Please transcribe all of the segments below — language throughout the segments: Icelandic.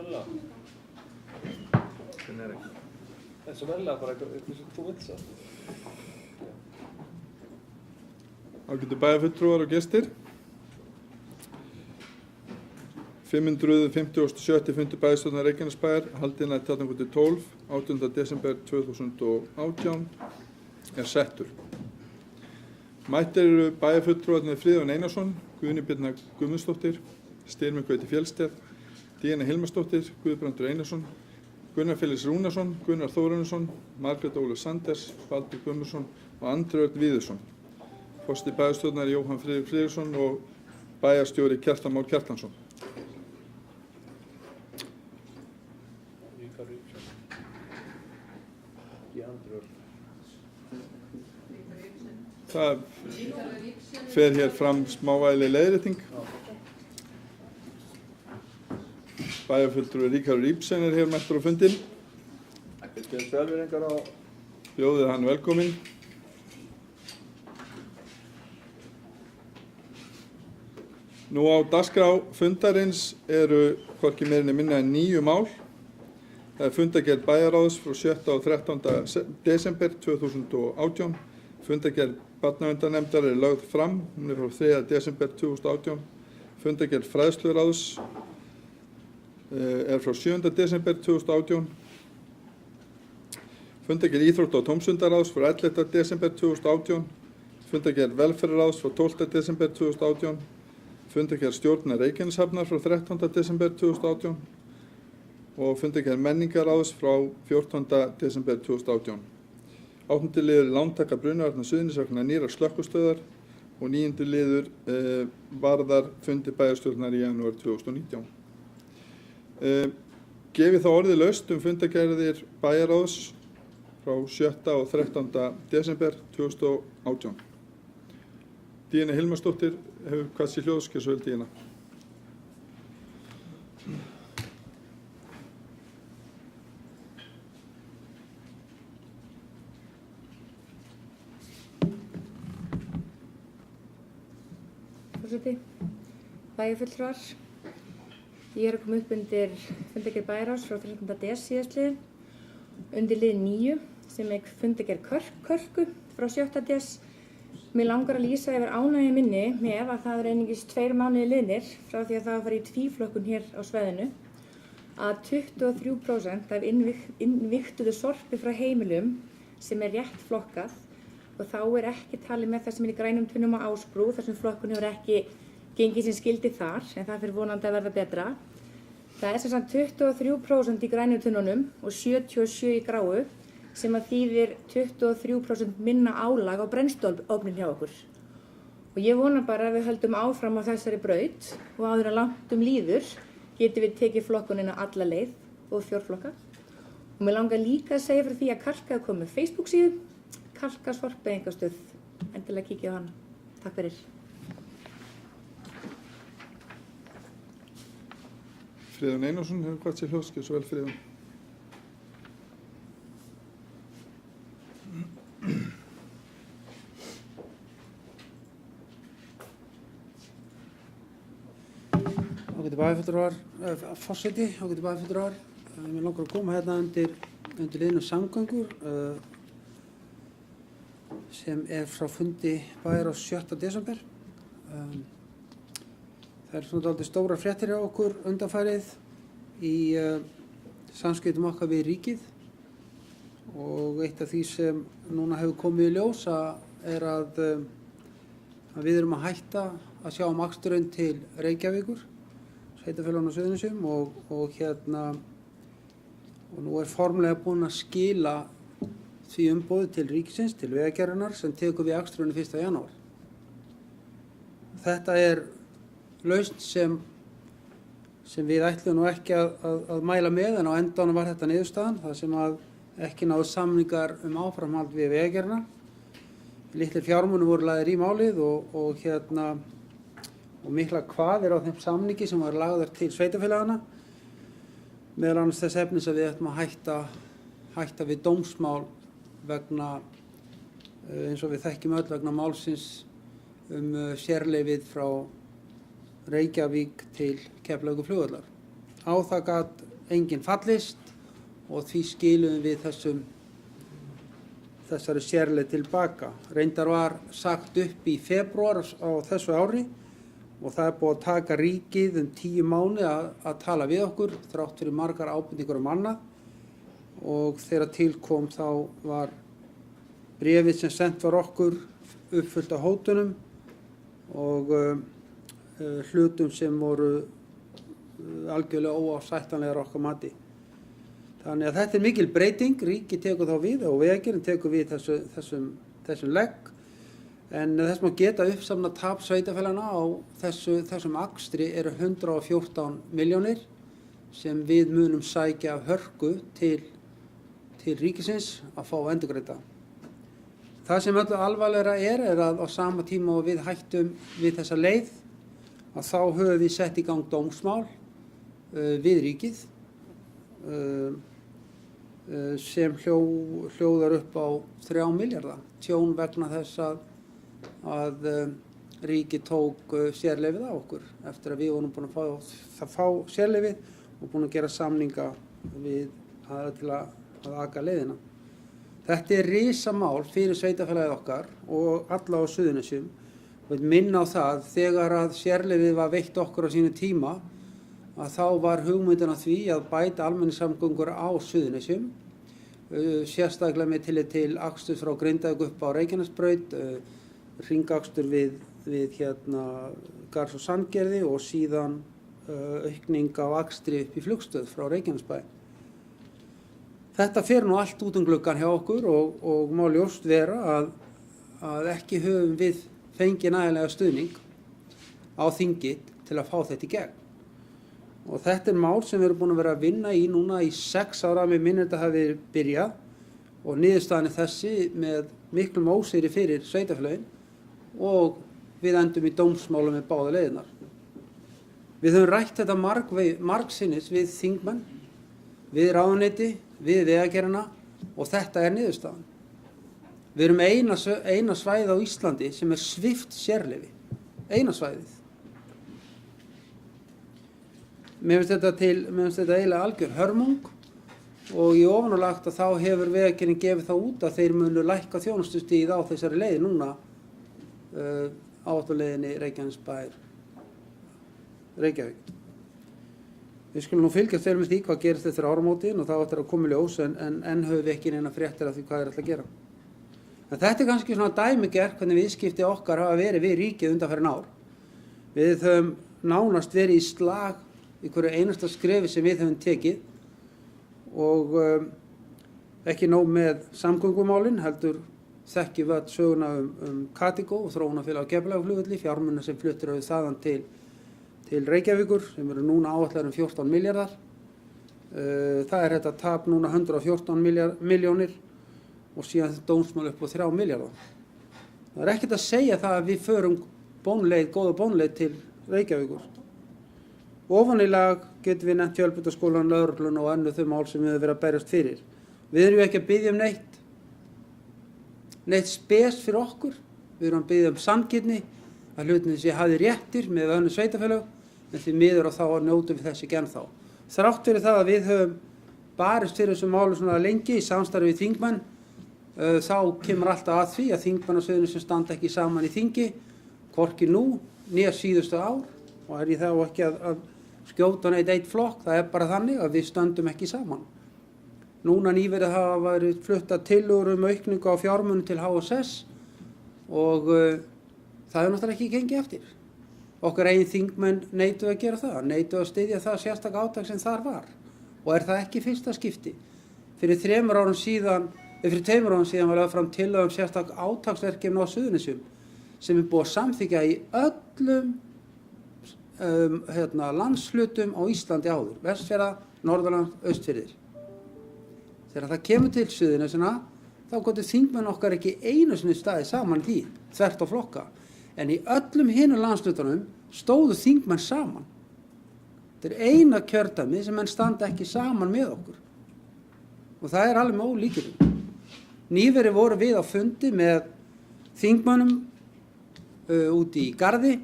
vennilega. Hvernig ekki? Eins og vennilega bara eitthvað sem þú vilt það. Ágætu bæjarfulltrúar og gestir. 557. fundur bæjarstjórnar Reykjanesbæjar haldinn 12. 18. desember 2018 er settur. Mættir eru bæjarfulltrúarnir Friðjón Einarsson, Guðný Birna Guðmundsdóttir, Styrmir Gauti Fjellsteð, Díana Hilmarsdóttir, Guðbrandur Einarsson, Gunnar Felix Rúnarsson, Gunnar Þórarinsson, Margrét Ólöf Sanders, Baldur Guðmundsson og Andri Örn Víðursson. Forseti bæjarstjórnar Jóhann Friðrik Friðriksson og bæjarstjóri Kjartan Már Kjartansson. Það fer hér fram smávægileg leiðrétting. Bæjarfulltrúi Ríkharður Ibsen er hér mættur á fundinn. Bjóðið hann velkominn. Nú á dagskrá fundarins eru hvorki meira né minna en 9 mál. Það er fundargerð bæjarráðs frá 7. og 13. desember 2018. Fundargerð barnaverndarnefndar er lögð fram, hún er frá 3. desember 2018. Fundargerð fræðsluráðs er frá 7. desember 2018. Fundargerð íþrótta- og tómstundaráðs frá 11. desember 2018. Fundargerð velferðarráðs frá 12. desember 2018. Fundargerð stjórnar Reykjaneshafnar frá 13. desember 2018 og fundargerð menningarráðs frá 14. desember 2018. 8. liður lántaka brunavarna Suðurnesja vegna nýrrar slökkvistöðvar og 9. liður varðar fundi bæjarstjórnar í janúar 2019. Gefið þá orðið laust fundargerðir bæjarráðs frá 7. og 13. desember 2018. Díana Hilmarsdóttir hefur hvað sér hljóðskjör, svo vel Díana. Forseti, bæjarfulltrúar. Ég er að koma upp undir fundargerð bæjarráðs frá 13. des síðastliðinn, undir lið 9 sem er fundargerð Körku frá 7. des. Mér langar að lýsa yfir ánægju minni með að það eru einungis 2 mánuðir liðnir frá því að það var farið í tvíflokkun hér á svæðinu, að 23% af innvigtuðu sorpi frá heimilum sem er rétt flokkað, og þá er ekki talið með það sem er í grænum tunnum á Ásbrú, þar sem flokkun hefur ekki gengið sem skyldi þar, en það fyrir vonandi að verða betra. Það er sem sagt 23% í grænum tunnunum og 77% í gráu, sem að þýðir 23% minna álag á brennsluofninn hjá okkur. Og ég vona bara að við höldum áfram á þessari braut og áður en langt líður getum við tekið flokkunina alla leið og fjórflokka. Og mér langar líka að segja fyrir því að Kalka er komið Facebook síðu, Kalka sorpeyðingarstöð, endilega kíkja á hana. Takk fyrir. Friðjón Einarsson hefur hvað sér hljóðskjör, svo vel Friðjón. Ágætu bæjarfulltrúar, forseti, ágætu bæjarfulltrúar. Mér langar að koma hérna undir liðnum samgöngur sem er frá fundi bæjarráðs 7. desember. Það er svona dálítið stórar fréttir hjá okkur undanfarið í samskiptum okkar við ríkið, og eitt af því sem núna hefur komið í ljós er að við erum að hætta að sjá aksturinn til Reykjavíkur, sveitarfélaginu á Suðurnesjum, og nú er formlega búin að skila því umboði til ríkisins, til Vegagerðarinnar, sem tekur við aksturinn 1. janúar. Þetta er lausn sem við ætlum nú ekki að mæla með, en á endanum var þetta niðurstaðan, þar sem að ekki náðu samningar áframhald við Vegagerðina. Litlir fjármunir voru lagðir í málið og mikla kvaðir á þeim samningi sem var lagðar til sveitarfélagana, meðal annars þess efnis að við ætlum að hætta við dómsmál vegna, eins og við þekkjum öll, vegna málsins sérleyfið frá Reykjavík til Keflavíkurflugvallar. Á það gat enginn fallist og því skilum við þessari sérleið tilbaka. Reyndar var sagt upp í febrúar á þessu ári og það er búið að taka ríkið 10 mánuði að tala við okkur þrátt fyrir margar ábendingar annað og þegar til kom þá var bréfið sem sent var okkur uppfullt af hótunum og hlutum sem voru algjörlega óásættanlegar okkar mati. Þannig að þetta er mikil breyting, ríkið tekur þá við og Vegagerðin tekur við þessum legg. En þess má geta uppsamna tap sveitarfélaganna á þessum akstri eru 114 milljónir sem við munum sækja af hörku til ríkisins að fá endurgreidda. Það sem öllu alvarlegra er að á sama tíma og við hættum við þessa leið að þá höfum við sett í gang dómsmál við ríkið sem hljóðar upp á 3 milljarða tjón vegna þess að ríkið tók sérleyfið á okkur eftir að við vorum búin að fá sérleyfið og búin að gera samninga við til að aka leiðina. Þetta er risamál fyrir sveitarfélagið okkar og alla á Suðurnesjum og minna á það þegar að sérleyfið var veitt okkur á sínu tíma að þá var hugmyndin að því að bæta almenningssamgöngur á Suðurnesjum, sérstaklega með tillit til aksturs frá Grindavík upp á Reykjanesbraut, hringakstur við Garðs og Sandgerði og síðan aukning á akstri upp í flugstöð frá Reykjanesbæ. Þetta fer nú allt út gluggann hjá okkur og má ljóst vera að ekki höfum við fengið nægilega stuðning á þingi til að fá þetta í gegn. Og þetta er mál sem við erum búin að vera að vinna í núna í 6 ára með minnir þetta hafi byrjað og niðurstaðan er þessi með miklum ósigri fyrir sveitarfélögin og við endum í dómsmálum með báðar leiðirnar. Við höfum rætt þetta margsinnis við þingmenn, við ráðuneyti, við Vegagerðina og þetta er niðurstaðan. Við erum eina svæðið á Íslandi sem er svipt sérleyfi. Eina svæðið. Mér finnst þetta eiginlega algjör hörmung og í ofanálag þá hefur Vegagerðin gefið það út að þeir munu lækka þjónustustigið á þessari leið núna áætluleiðinni Reykjanesbær Reykjavík. Við skulum nú fylgjast vel með því hvað gerist eftir áramótin og það áttir að koma í ljós en höfum við ekki neina fréttir af því hvað ætla að gera. En þetta er kannski svona dæmigert hvernig viðskipti okkar hafa verið við ríkið undanfarin ár. Við höfum nánast verið í slag í hverju einasta skrefi sem við höfum tekið og ekki nóg með samgöngumálin heldur þekkjum við öll söguna Katigo og þróunarfélag á Keflavíkurflugvelli, fjármuna sem fluttir auðvitað þaðan til Reykjavíkur sem eru núna áætlaðir 14 milljarðar. Það er þetta tap núna 114 milljónir og síðan þetta dómsmál upp á 3 milljarðar. Það er ekkert að segja það að við förum góða bónleið til Reykjavíkur. Ofanílag getum við nefnt Fjölbrautaskólann, lögregluna og önnur þau mál sem við höfum verið að berjast fyrir. Við erum ekki að biðja neitt spes fyrir okkur. Við erum að biðja sanngirni, að hlutinni sé hafði réttir með önnur sveitarfélög, en því miður og þá njótum við þess ekki ennþá. Þrátt fyrir það að við höfum barist fyrir þessu málu svona lengi í samstarfi við þingmenn, þá kemur alltaf að því að þingmenn á Suðurnesjum standa ekki saman í þingi, hvorki nú, né síðustu ár, og er ég þá ekki að skjóta neitt eitt flokk, það er bara þannig að við stöndum ekki saman. Núna nýverið hafa verið fluttar tillögur aukningu á fjármunum til HSS og það er náttúrulega ekki gengið eftir. Okkar eigin þingmenn neituðu að gera það, neituðu að styðja það sérstaka átak sem þar var. Og er það ekki fyrsta skipti. Fyrir 2 árum síðan var lögð fram tillögur sérstaka átaksverkefni á Suðurnesjum sem er búið að samþykkja í öllum landshlutum á Íslandi áður. Vestfjarða, Norðurland, Austfirðir. Þegar það kemur til Suðurnesjuna þá gátu þingmenn okkar ekki einu sinni staðið saman því, þvert á flokka. En í öllum hinum landshlutunum stóðu þingmenn saman. Þetta er eina kjördæmi sem menn standa ekki saman með okkur. Og það er alveg með ólíkindum. Nýverið voru við á fundi með þingmönnum úti í Garði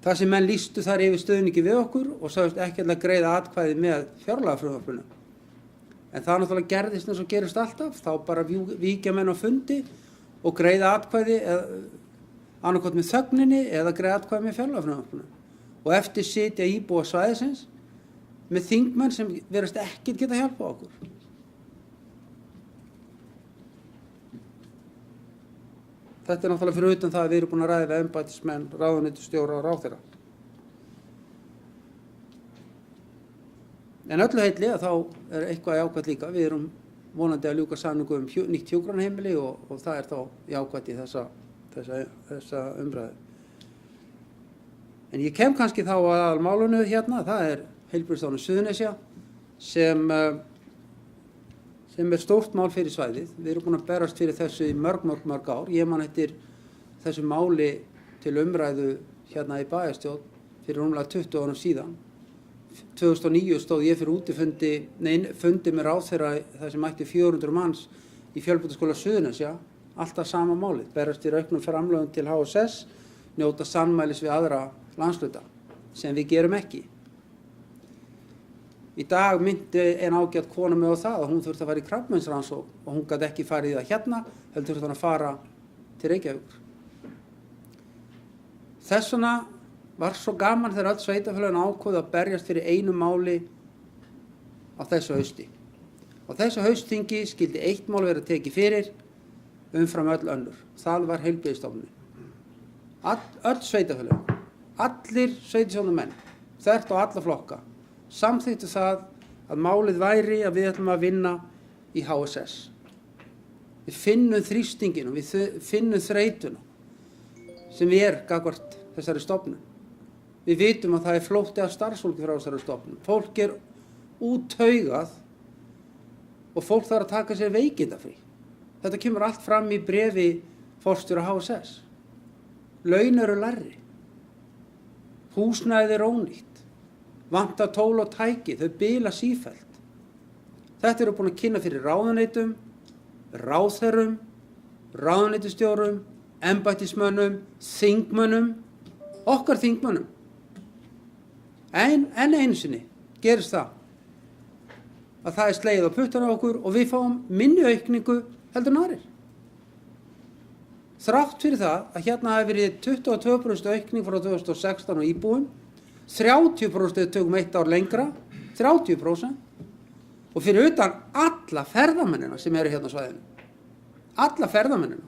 Það sem menn lýstu þar yfir stuðningi við okkur og sagðist ekki að greiða atkvæði með fjárlagafrumvarpinu. En það náttúrulega gerðist eins og gerist alltaf, þá bara víkja menn á fundi og greiða atkvæði annarkot með þögninni eða greiða atkvæði með fjárlagafrumvarpinu. Og eftir sitja íbúa svæðisins með þingmenn sem verðast ekkert geta hjálpað okkur. Þetta er náttúrulega fyrir utan það að við erum búin að ræða við embættismenn, ráðuneytisstjóra og ráðherra. En öllu heilli að þá er eitthvað jákvætt líka. Við erum vonandi að ljúka samningu nýtt hjúkrunarheimili og það er þá jákvætt í þessa umræðu. En ég kem kannski þá að aðalmálinu hérna, það er Heilbrigðisstofnun Suðurnesja sem er stórt mál fyrir svæðið. Við erum búin að berast fyrir þessu í mörg ár. Ég man eftir þessu máli til umræðu hérna í bæjarstjórn fyrir rúmlega 20 árum síðan. 2009 stóð ég fyrir fundi með ráðherra þar sem mætti 400 manns í Fjölbrautaskóla Suðurnesja, alltaf sama málið, berast í auknum framlögum til HSS, njóta sannmælis við aðra landshluta, sem við gerum ekki. Í dag myndi en ágætt kona mig á það að hún þurfti að fara í krabbameinsrannsókn og hún gat ekki farið í það hérna, heldur þurfti hann að fara til Reykjavíkur. Þess vegna var svo gaman þegar öll sveitarfélögin ákváðu að berjast fyrir einu máli á þessu hausti. Á þessu haustþingi skyldi eitt mál vera tekið fyrir umfram öll önnur. Það var heilbrigðisstofnunin. Öll sveitarfélögin, allir sveitarstjórnarmenn, þvert á alla flokka, samþykktu það að málið væri að við ætlum að vinna í HSS. Við finnum þrýstingin og við finnum þreytuna sem er gagnvart þessari stofnun. Við vitum að það er flótti af starfsfólki frá þessari stofnun. Fólk er úttaugað og fólk þarf að taka sér veikindafrí. Þetta kemur allt fram í bréfi forstjóra HSS. Laun eru lægri. Húsnæðið er ónýtt. Vantar tól og tæki, þau bila sífellt. Þetta eru búin að kynna fyrir ráðuneytum, ráðherrum, ráðuneytisstjórum, embættismönnum, þingmönnum, okkar þingmönnum. En einu sinni gerist það að það er slegið á puttana á okkur og við fáum minni aukningu heldur en aðrir. Þrátt fyrir það að hérna hafi verið 22% aukning frá 2016 á íbúum, 30% tökum eitt ár lengra, 30%, og fyrir utan alla ferðamennina sem eru hérna á svæðinu. Alla ferðamennina.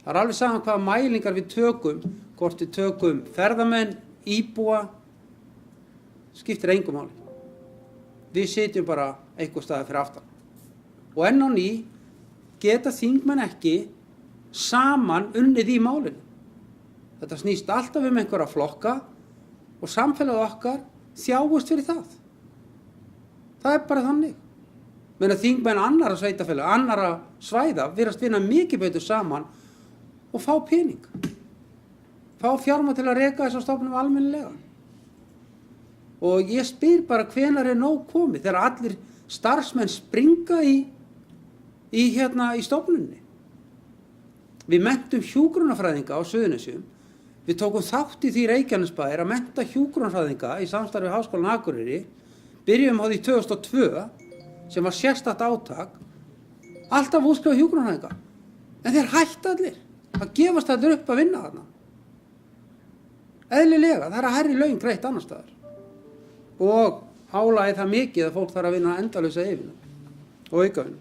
Það er alveg saman hvaða mælingar við tökum, hvort við tökum ferðamenn, íbúa, skiptir engu máli. Við sitjum bara einhver staðar fyrir aftan. Og enn á ný geta þingmenn ekki saman unnið í málinu. Þetta snýst alltaf einhverja flokka og samfélagið okkar þjáist fyrir það. Það er bara þannig. Meðan þingmenn annarra sveitarfélaga, annarra svæða virðast vinna mikið betur saman og fá pening. Fá fjármagn til að reka þessa stofnun almennilega. Og ég spyr bara hvenær er nóg komið þegar allir starfsmenn springa í stofnunni. Við menntum hjúkrunarfræðinga á Suðurnesjum. Við tókum þátt í því Reykjanesbær að mennta hjúkrunarfræðinga í samstarfi við Háskólann á Akureyri. Byrjum á því 2002 sem var sérstakt átak. Alltaf útskrifa hjúkrunarfræðinga. En þeir hætta allir. Það gefast allir upp að vinna þarna. Eðlilega, það er að hærri laun greitt annars staðar. Og álagið það mikið að fólk þarf að vinna endalausa yfirvinnu og aukavinnu.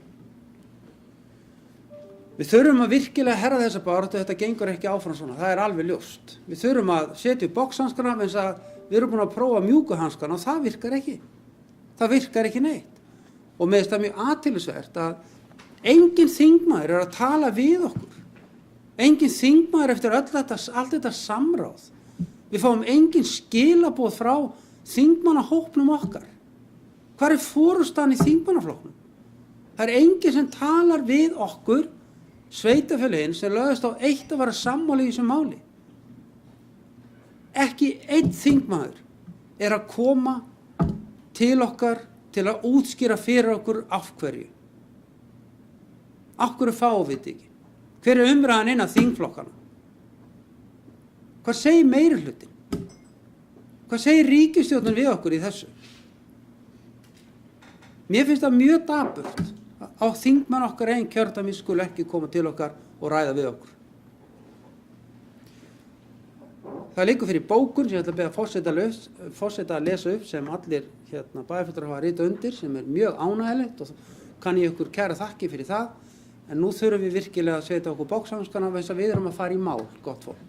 Við þurfum að virkilega herra þessa baráttu, þetta gengur ekki áfram svona, það er alveg ljóst. Við þurfum að setja upp boxhanskana, eins að við erum búin að prófa mjúku hanskana og það virkar ekki. Það virkar ekki neitt. Og með þetta mjög athyglisvert að engin þingmaður er að tala við okkur. Engin þingmaður eftir allt þetta samráð. Við fáum engin skilaboð frá þingmannahópnum okkar. Hvar er forustan í þingmannaflokknum? Það er engin sem talar við okkur, sveitarfélögin sem lögðust á eitt að vera sammála í þessu máli. Ekki einn þingmaður er að koma til okkar til að útskýra fyrir okkur af hverju. Af hverju fáum við þetta ekki? Hver er umræðan innan þingflokkana? Hvað segir meirihlutin? Hvað segir ríkisstjórnin við okkur í þessu? Mér finnst það mjög dapurt á þingmenn okkar einn kjördæmi skulu ekki koma til okkar og ræða við okkur. Það liggur fyrir bókun sem ég ætla að beða forseta að lesa upp sem allir bæjarfulltrúar hafa ritað undir, sem mjög ánægjulegt og kann ég ykkur kæra þakki fyrir það. En nú þurfum við virkilega að setja okkur bóksamskana þess að við erum að fara í mál, gott fólk.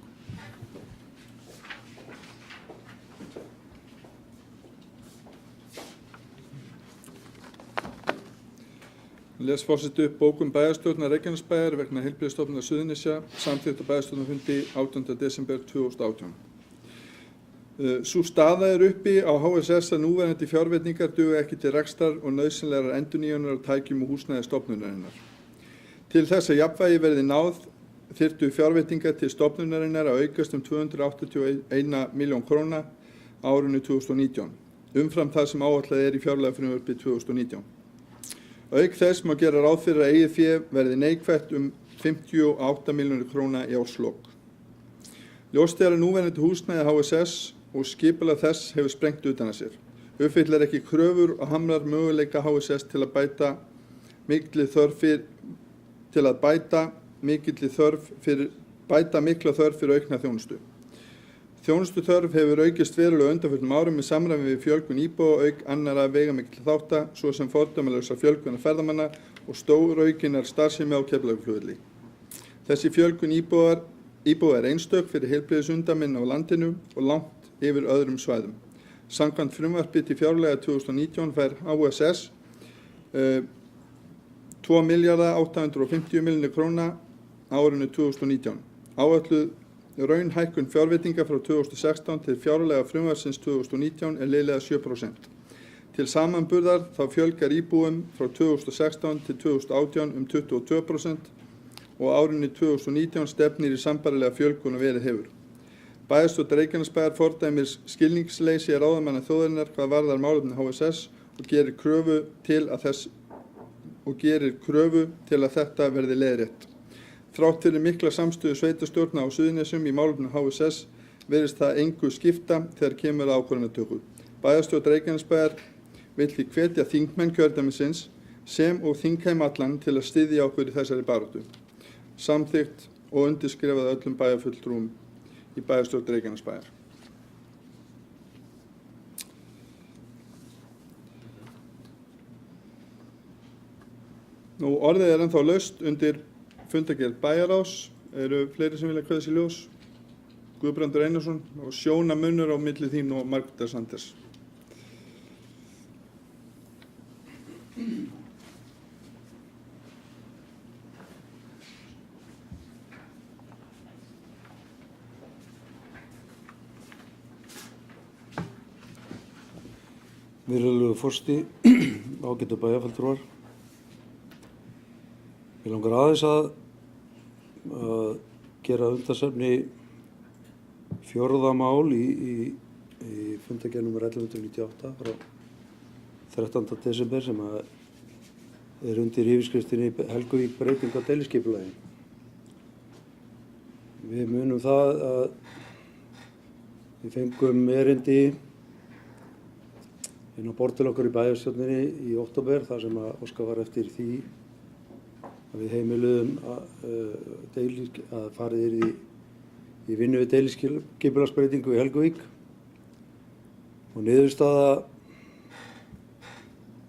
Les forseti upp bókun bæjarstjórnar Reykjanesbæjar vegna Heilbrigðisstofnunar Suðurnesja samþykkt á bæjarstjórnarfundi 18. desember 2018. Sú staða uppi á HSS að núverandi fjárveitingar duga ekki til rekstrar og nauðsynlegar endurnýjunar á tækjum og húsnæði stofnunarinnar. Til þess að jafnvægi verði náð þyrftu fjárveitingar til stofnunarinnar að aukast 281 milljón króna á árinu 2019, umfram það sem áætlað í fjárlagafrumvarpi 2019. Auk þess má gera ráð fyrir að eigið fé verði neikvætt 58 milljónir króna í árslok. Ljóst að núverandi húsnæði HSS og skipulag þess hefur sprengt utan að sér. Uppfyllir ekki kröfur og hamlar möguleika HSS til að bæta mikla þörf fyrir aukna þjónustu. Þjónustuþörf hefur aukist verulega á undanförnum árum í samræmi við fjölgun íbúa auk annarra veigamikilla þátta, svo sem fordæmalausar fjölgunar ferðamanna og stóraukinnar starfsemi á Keflavíkurflugvelli. Þessi fjölgun íbúa einstök fyrir heilbrigðisumdæmin á landinu og langt yfir öðrum svæðum. Samkvæmt frumvarpi til fjárlaga 2019 fær HSS 2.850 milljónir króna á árinu 2019. Áætluð raunhækkun fjárveitinga frá 2016 til fjárlaga frumvarpsins 2019 liðlega 7%. Til samanburðar þá fjölgar íbúum frá 2016 til 2018 22% og árinu 2019 stefnir í sambærilega fjölgun og verið hefur. Bæjarstjórn Reykjanesbæjar fordæmir skilningsleysi ráðamanna þjóðarinnar hvað varðar málefni HSS og gerir kröfu til að þetta verði leiðrétt. Þrátt fyrir mikla samstöðu sveitarstjórna á Suðurnesjum í málefnum HSS virðist það engu skipta þegar kemur að ákvörðunartöku. Bæjarstjórn Reykjanesbæjar vill því hvetja þingmenn kjördæmisins sem og þingheim allan til að styðja okkur í þessari baráttu. Samþykkt og undirskrifaði öllum bæjarfulltrúum í Bæjarstjórn Reykjanesbæjar. Nú orðið ennþá laust undir fundargerð bæjarráðs. Eru fleiri sem vilja kveða sér ljós? Guðbrandur Einarsson og sjónamunur á milli þín og Margrétar Sanders. Virðulegur forseti, ágætu bæjarfulltrúar. Mig langar aðeins að gera umtalsefni fjórða mál í fundargerð nr. 1198 frá 13. desember sem undir yfirskriftinni Helguvík breyting á deiliskipulagi. Við munum það að við fengum erindi inn á borð til okkur í bæjarstjórninni í október þar sem að óskað var eftir því að við heimiluðum að farið í vinnu við deiliskipulagsbreytingu í Helguvík og niðurstaða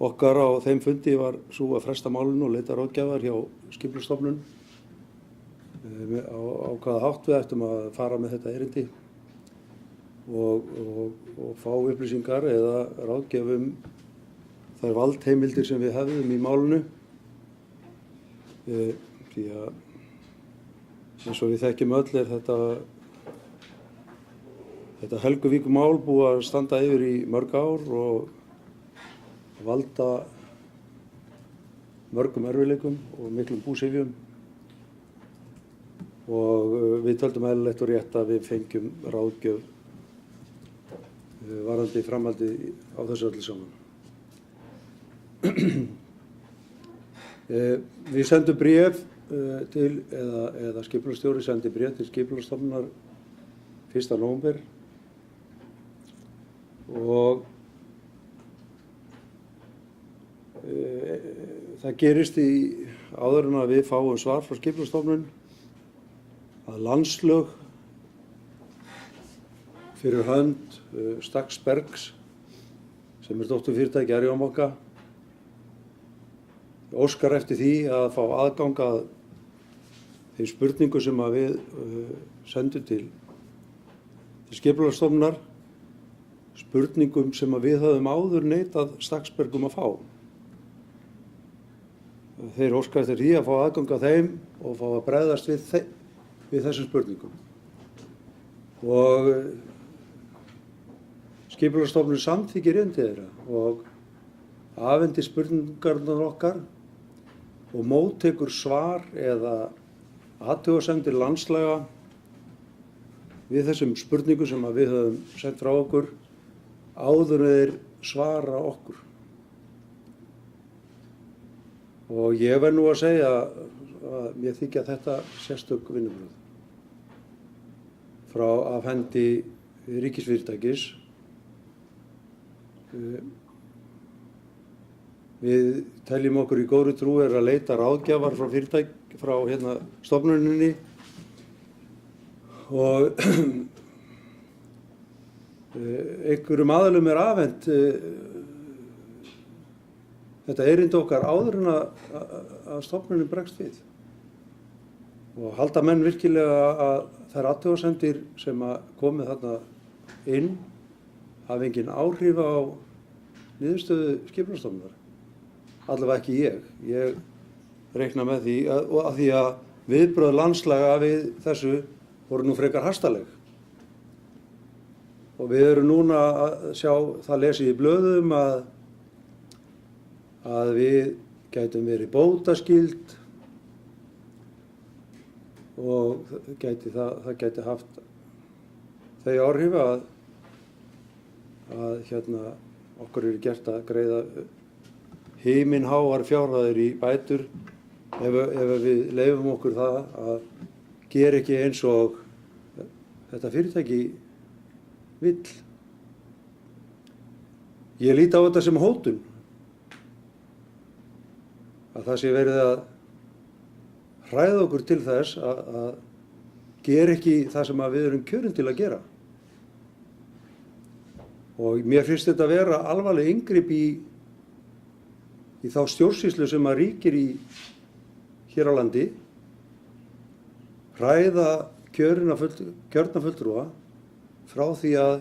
okkar á þeim fundi var svo að fresta málinu og leita ráðgjafar hjá Skipulagsstofnun á hvaða hátt við ættum að fara með þetta erindi og fá upplýsingar eða ráðgjöfum þær valdheimildir sem við hefðum í málinu. Því að eins og við þekkjum öll þetta Helguvíkurmál búið að standa yfir í mörg ár og valda mörgum erfiðleikum og miklum búsifjum og við töldum eðlilegt og rétt að við fengjum ráðgjöf varðandi framhaldi á þessu öllu saman. Við sendum bréf til, eða skipulagsstjóri sendi bréf til Skipulagsstofnunar 1. nóvember og það gerist áður en að við fáum svar frá Skipulagsstofnun að landslög fyrir hönd Stakksbergs sem dótturfyrirtæki Arion banka óskar eftir því að fá aðgang að þeim spurningum sem að við sendum til Skipulagsstofnunar, spurningum sem að við höfum áður neitað Stakksbergum að fá. Þeir óska eftir því að fá aðgang að þeim og fá að bregðast við þessum spurningum. Og Skipulagsstofnun samþykkir erindi þeirra og afhendir spurningarnar okkar og móttekur svar eða athugasemdir landslaga við þessum spurningum sem að við höfum sent frá okkur áður en þeir svara okkur. Og ég verð nú að segja að mér þykja þetta sérstök vinnubrögð frá af hendi ríkisfyrirtækis. Við teljum okkur í góðri trú að leita ráðgjafar frá stofnuninni og einhverjum aðilum afhent þetta erindi okkar áður en að stofnunin bregst við. Og halda menn virkilega að þær athugasemdir sem að komið þarna inn hafi engin áhrif á niðurstöðu Skipulagsstofnunar. Allavega ekki ég. Ég reikna með því að því að viðbrögð landslaga við þessu voru nú frekar hastaleg. Og við erum núna að sjá það lesið í blöðum að við gætum verið bótaskyld og það gæti haft þau áhrif að okkur er gert að greiða himinháar fjárhæðir í bætur ef við leyfum okkur það að gera ekki eins og þetta fyrirtæki vill. Ég lít á þetta sem hótun. Að það sé verið að hræða okkur til þess að gera ekki það sem við erum kjörin til að gera. Og mér finnst þetta að vera alvarleg inngrip í þá stjórnsýslu sem að ríkir hér á landi, hræða kjörna fulltrúa frá því að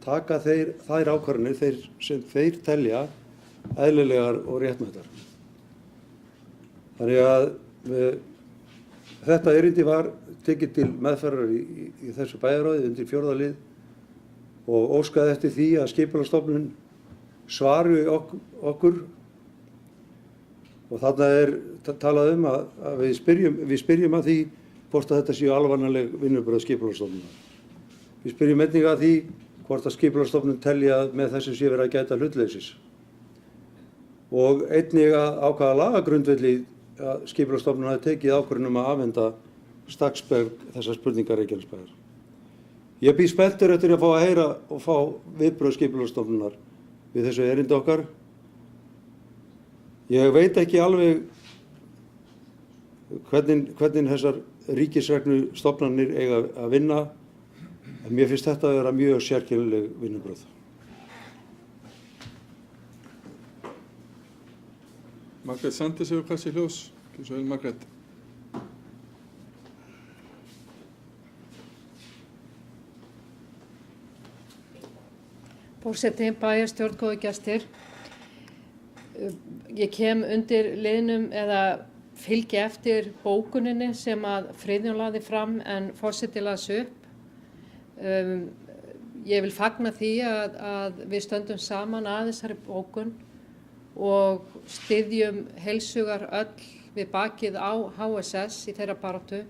taka þær ákvarðanir sem þeir telja eðlilegar og réttmætar. Þannig að þetta erindi var tekið til meðferðar í þessu bæjarráði undir 4. lið og óskaði eftir því að Skipulagsstofnun svari okkur. Og þarna er talað að við spyrjum að því hvort að þetta séu alvarleg vinnubrögð Skipulagsstofnunar. Við spyrjum einnig að því hvort að Skipulagsstofnun telji að með þessu sé verið að gæta hlutleysis. Og einnig að ákvaða lagagrundvelli að Skipulagsstofnun hafi tekið ákvörðun að afhenda Stakksberg þessar spurningar Reykjanesbæjar. Ég bíð spenntur eftir að fá að heyra og fá viðbrögð Skipulagsstofnunar við þessu erindi okkar. Ég veit ekki alveg hvernig þessar ríkisreglu stofnanir eiga að vinna, en mér finnst þetta að vera mjög sérkennileg vinnubrögð. Margrét Sanders hefur kallað sér ljós. Gjörðu svo vel, Margrét. Forseti, bæjarstjórn, góðir gestir. Ég kem undir liðnum eða fylgi eftir bókuninni sem að Friðjón lagði fram en forseti las upp. Ég vil fagna því að við stöndum saman að þessari bókun og styðjum heilshugar öll við bakið á HSS í þeirra baráttu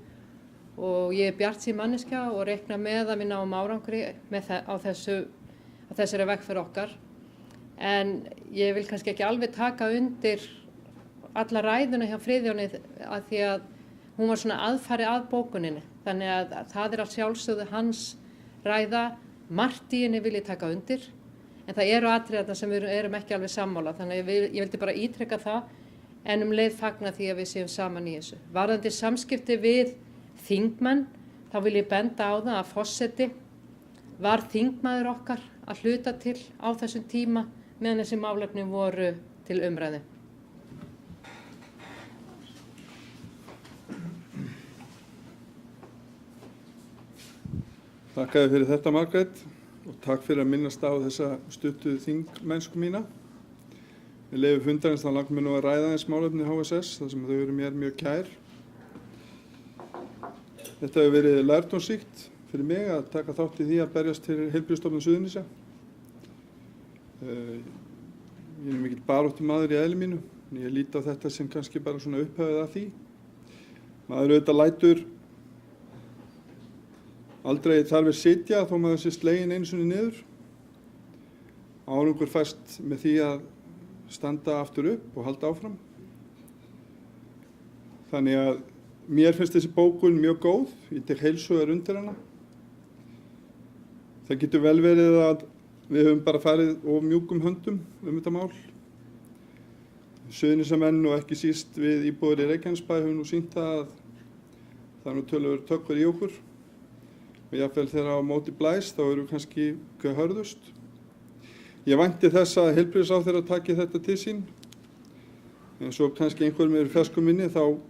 og ég er bjartsýn manneskja og reikna með að við náum árangri á þessari vegferð okkar. En ég vil kannski ekki alveg taka undir alla ræðuna hjá Friðjóni að því að hún var svona aðfari að bókuninni. Þannig að það er að sjálfsögðu hans ræða, margt í henni vil ég taka undir, en það eru atriðarna sem við erum ekki alveg sammála, þannig að ég vildi bara ítreka það, en leið fagna því að við séum saman í þessu. Varðandi samskipti við þingmenn, þá vil ég benda á það að forseti var þingmaður okkar að hluta til á þessum tíma meðan þessi málefni voru til umræðu. Takk fyrir þetta, Margrét, og takk fyrir að minnast á þessa stuttu þingmennsku mína. Við leyfi fundarins þá langar mér nú að ræða eins málefni HSS, þar sem þau eru mér mjög kær. Þetta hefur verið lærdómsríkt fyrir mig að taka þátt í því að berjast fyrir Heilbrigðisstofnun Suðurnesja. Ég er mikill baráttumaður í eðli mínu, en ég lít á þetta sem kannski bara svona upphafið að því. Maður auðvitað lætur aldrei þarf við sitja þó maður sé sleginn einu sinni niður. Árangur fæst með því að standa aftur upp og halda áfram. Þannig að mér finnst þessi bókun mjög góð, ég tek heilshugar undir hana. Það getur vel verið að við höfum bara farið of mjúkum höndum þetta mál. Suðurnesjamenn og ekki síst við íbúar í Reykjanesbæ höfum nú sýnt að það er nú töluverður tökkur í okkur. Og jafnvel þegar á móti blæst, þá eru kannski hvað hörðust. Ég vænti þess að heilbrigðisráðherra taki þetta til sín. En svo kannski einhverjum er fersku minni, þá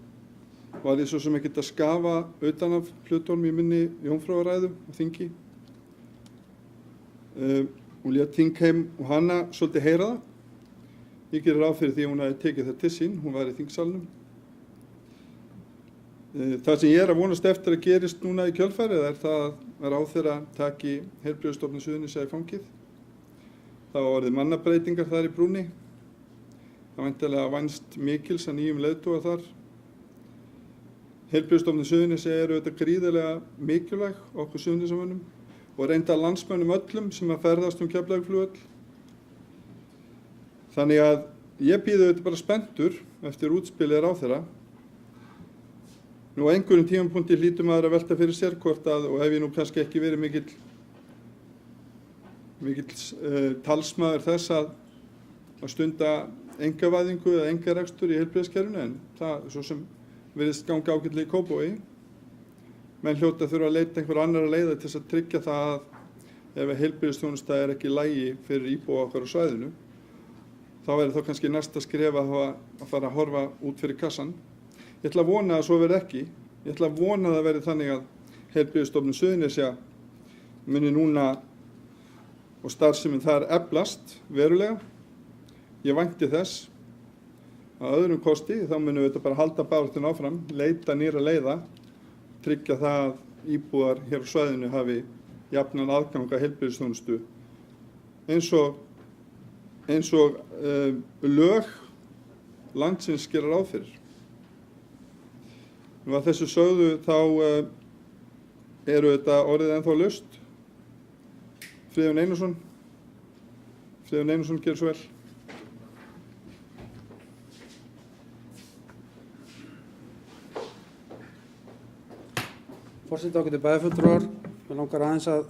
var ég svo sem ekkert að skafa utan af hlutunum í minni jómfrúaræðu og þingi. Hún lét þingheim og hana svolítið heyra það. Ég gerir ráð fyrir því að hún hafi tekið það til sín, hún var í þingsalnum. Það sem ég er að vonast eftir að gerist núna í kjölfarið er það að ráðherra taki Heilbrigðisstofnun Suðurnesja í fangið. Það var orðið mannabreytingar þar í brúnni. Það væntanlega vænst mikils að nýjum leiðtoga þar. Heilbrigðisstofnun Suðurnesja eru auðvitað gríðarlega mikilvæg okkur Suðurnesjamönnum og reyndar landsmönnum öllum sem að ferðast Keflavíkurflugvöll. Þannig að ég bíð auðvitað bara spenntur eftir útspilið ráðherra. Nú á einhverjum tímapunkti hlýtur maður að velta fyrir sér hvort að, og hef ég nú kannski ekki verið mikill talsmaður þess að stunda einkavæðingu eða einkarekstur í heilbrigðiskerfinu, en það svo sem virðist ganga ágætlega í Kópavogi. Menn hljóta þurfa að leita einhver annarra leiða til þess að tryggja það að ef heilbrigðisþjónusta er ekki í lagi fyrir íbúa okkar á svæðinu, þá verður þá kannski næsta skref að fara að horfa út fyrir kassan. Ég ætla að vona að svo verði ekki. Ég ætla að vona að það verði þannig að Heilbrigðisstofnun Suðurnesja muni núna og starfsemin þar eflast verulega. Ég vænti þess að öðrum kosti, þá munum við þetta bara halda baráttuna áfram, leita nýra leiða, tryggja það að íbúar hér á svæðinu hafi jafnan aðgang að heilbrigðisþjónustu eins og lög landsins gera ráð fyrir. Nú að þessu sögðu þá eru þetta orðið ennþá laust. Friðjón Einarsson. Friðjón Einarsson, gerðu svo vel. Forseti, ágætu bæjarfulltrúar, mig langar aðeins að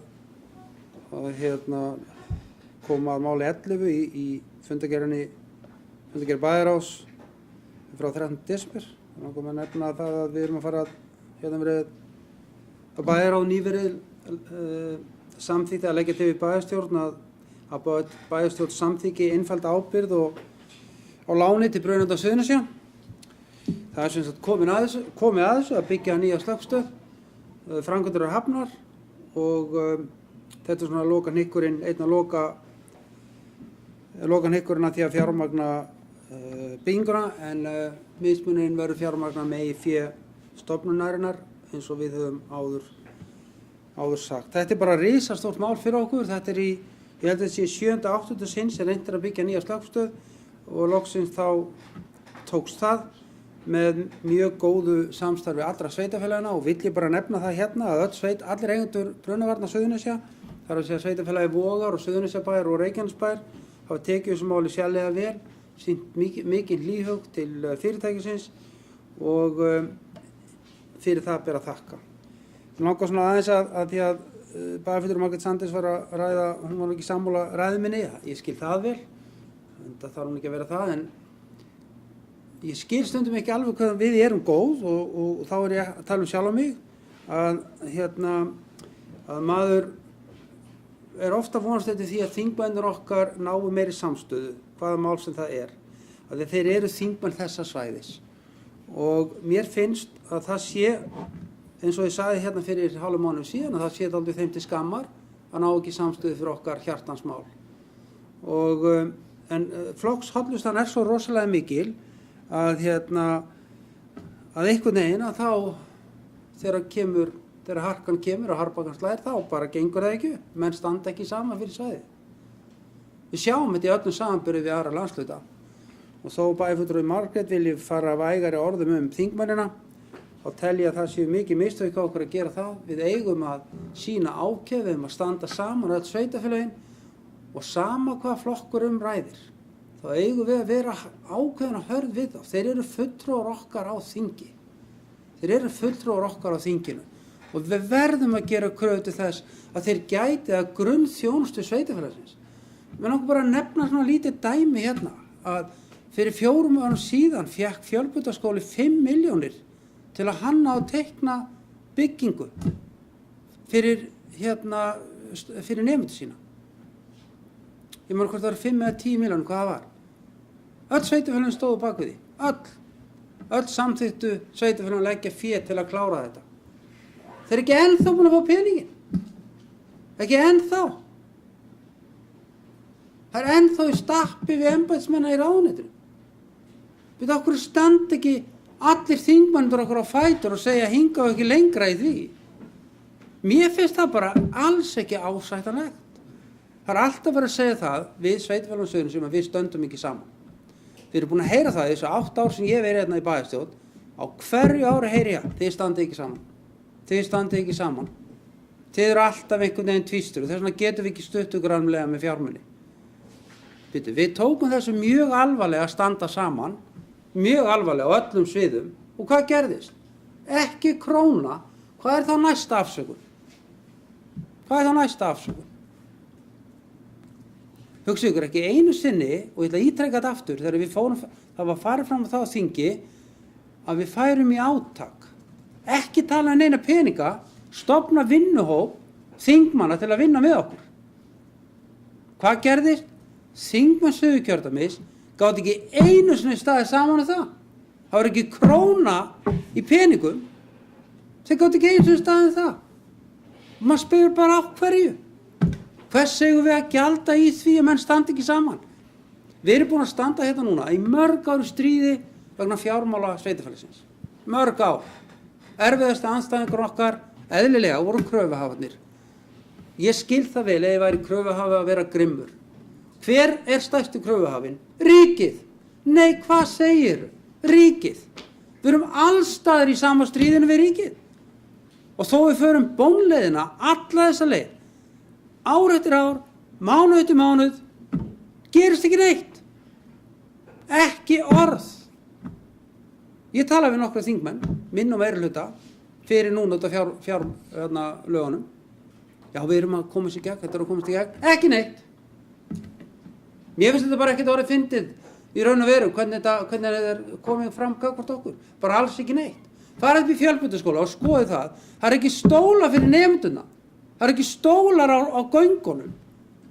koma að máli 11 í fundargerð bæjarráðs frá 13. desember. Mig langar að nefna það að við erum að fara að bæjarráð nýverið samþykti að leggja til við bæjarstjórn að bæjarstjórn samþykki einfalda ábyrgð og á láni til Brunanda Suðurnesja. Það er sem sagt komið að þessu að byggja nýja slökkvistöð. Framkvæmdir eru hafnar og þetta er svona lokahnykkurinn, einn að lokahnykkurinn að því að fjármagna bygginguna, en mismunurinn verður fjármagna með í fé stofnunarinnar eins og við höfum áður sagt. Þetta er bara risastórt mál fyrir okkur. Þetta er ég held að þetta sé 7. 8. sinn sem reynt er að byggja nýja slökkvistöð og loksins þá tókst það með mjög góðu samstarfi allra sveitafélagana, og vill ég bara nefna það hérna að allir eigendur Brunavarna Suðurnesja, þar að segja sveitafélagi Vogar og Suðurnesjabæjar og Reykjanesbæjar, hafa tekið þessu máli sérlega vel, sýnt mikinn hlýhug til fyrirtækisins og fyrir það ber að þakka. Mér langar svona aðeins að því að bæjarfulltrúi Margrét Sanders var að ræða, hún var ekki sammála ræðu minni, ég skil það vel, en það þarf hún ekki að vera það, en ég skil stundum ekki alveg hvað við erum góð og þá er ég að tala sjálf á mig, að maður er ofta vonast eftir því að þingmennir okkar nái meiri samstöðu, hvaða mál sem það er, að þeir eru þingmenn þessa svæðis og mér finnst að það sé, eins og ég sagði hérna fyrir hálfum mánuðum síðan, að það sé dálítið þeim til skammar að ná ekki samstöðu fyrir okkar hjartansmál. En flokkshollustan svo rosalega mikil að einhvern veginn að þá þegar harkan kemur og harpakan slær, þá bara gengur það ekki, menn standa ekki saman fyrir svæðið. Við sjáum þetta í öllum samanburði við aðra landshluta og þó bæjarfulltrúi Margrét vilji fara vægari orðum þingmennina, þá tel ég að það séu mikið mistök á okkur að gera það. Við eigum að sýna ákefð, við eigum að standa saman öll sveitarfélögin og sama hvað flokkur ræðir. Þá eigum við að vera ákveðin að hörð við þá. Þeir eru fulltrúar okkar á þingi. Þeir eru fulltrúar okkar á þinginu og við verðum að gera kröfu til þess að þeir gæti að grunnþjónustu sveitarfélagsins. Mér langar bara að nefna svona lítið dæmi hérna að fyrir 4 árum síðan fékk fjölbrautaskóli 5 milljónir til að hanna og teikna byggingu fyrir nemendur sína. Ég meina hvort það var 5 eða 10 milljónir, hvað það var. Öll sveitarfélögin stóðu bak við því, öll samþykktu sveitarfélögin leggja fé til að klára þetta. Þeir eru ekki ennþá búin að fá peningin, ekki ennþá. Það er ennþá í stappi við embættismenn í ráðuneytinu. Við okkur standa ekki allir þingmennir okkur á fætur og segja hingað ekki lengra í því. Mér finnst það bara alls ekki ásættanlegt. Það er alltaf verið að segja það við sveitarfélagasöðunum sem að við stöndum ekki saman. Við erum búin að heyra það í þessu 8 ár sem ég verið hérna í bæjarstjórn. Á hverju ári heyri ég, þið standið ekki saman. Þið standið ekki saman. Þið eru alltaf einhvern veginn tvístur og þess vegna getum við ekki stutt ykkur almennilega með fjármuni. Við tókum þessu mjög alvarlega að standa saman, mjög alvarlega á öllum sviðum og hvað gerðist? Ekki króna. Hvað er þá næsta afsökun? Hugsið ykkur ekki einu sinni, og ég ætla að ítreka þetta aftur, þegar við fórum, það var farið fram á það á þingi, að við færum í átak. Ekki tala um neina peninga, stofna vinnuhóp, þingmanna til að vinna með okkur. Hvað gerðist? Þingmenn Suðurkjördæmis gátu ekki einu sinni staðið saman það. Það var ekki króna í peningum, þeir gátu ekki einu sinni staðið það. Og maður spyr bara á hverju. Hvers eigum við að gjalda í því að menn standi ekki saman? Við erum búin að standa hérna núna í mörg ári stríði vegna fjármála sveitarfélagsins. Mörg ár. Erfiðasti andstæðingur okkar, eðlilega, voru kröfuhafarnir. Ég skil það vel ef ég væri kröfuhafi að vera grimmur. Hver er stærsti kröfuhafinn? Ríkið. Nei, hvað segir? Ríkið. Við erum allstaðar í sama stríðinu við ríkið. Og þó við förum bónleiðina alla þessa leið, ár eftir ár, mánuð eftir mánuð, gerist ekki neitt. Ekki orð. Ég tala við nokkra þingmenn, minn og meirihluta, fyrir núna út af fjárlögunum. Já, við erum að koma sér í gegn, þetta er að komast í gegn. Ekki neitt. Mér finnst þetta bara ekkert orðið fyndið í raun og veru, hvernig þetta er komið fram gagnvart okkur. Bara alls ekki neitt. Farið upp í fjölbrautaskóla og skoðið það. Það er ekki stóla fyrir nemendurna. Það er ekki stólar á göngunum.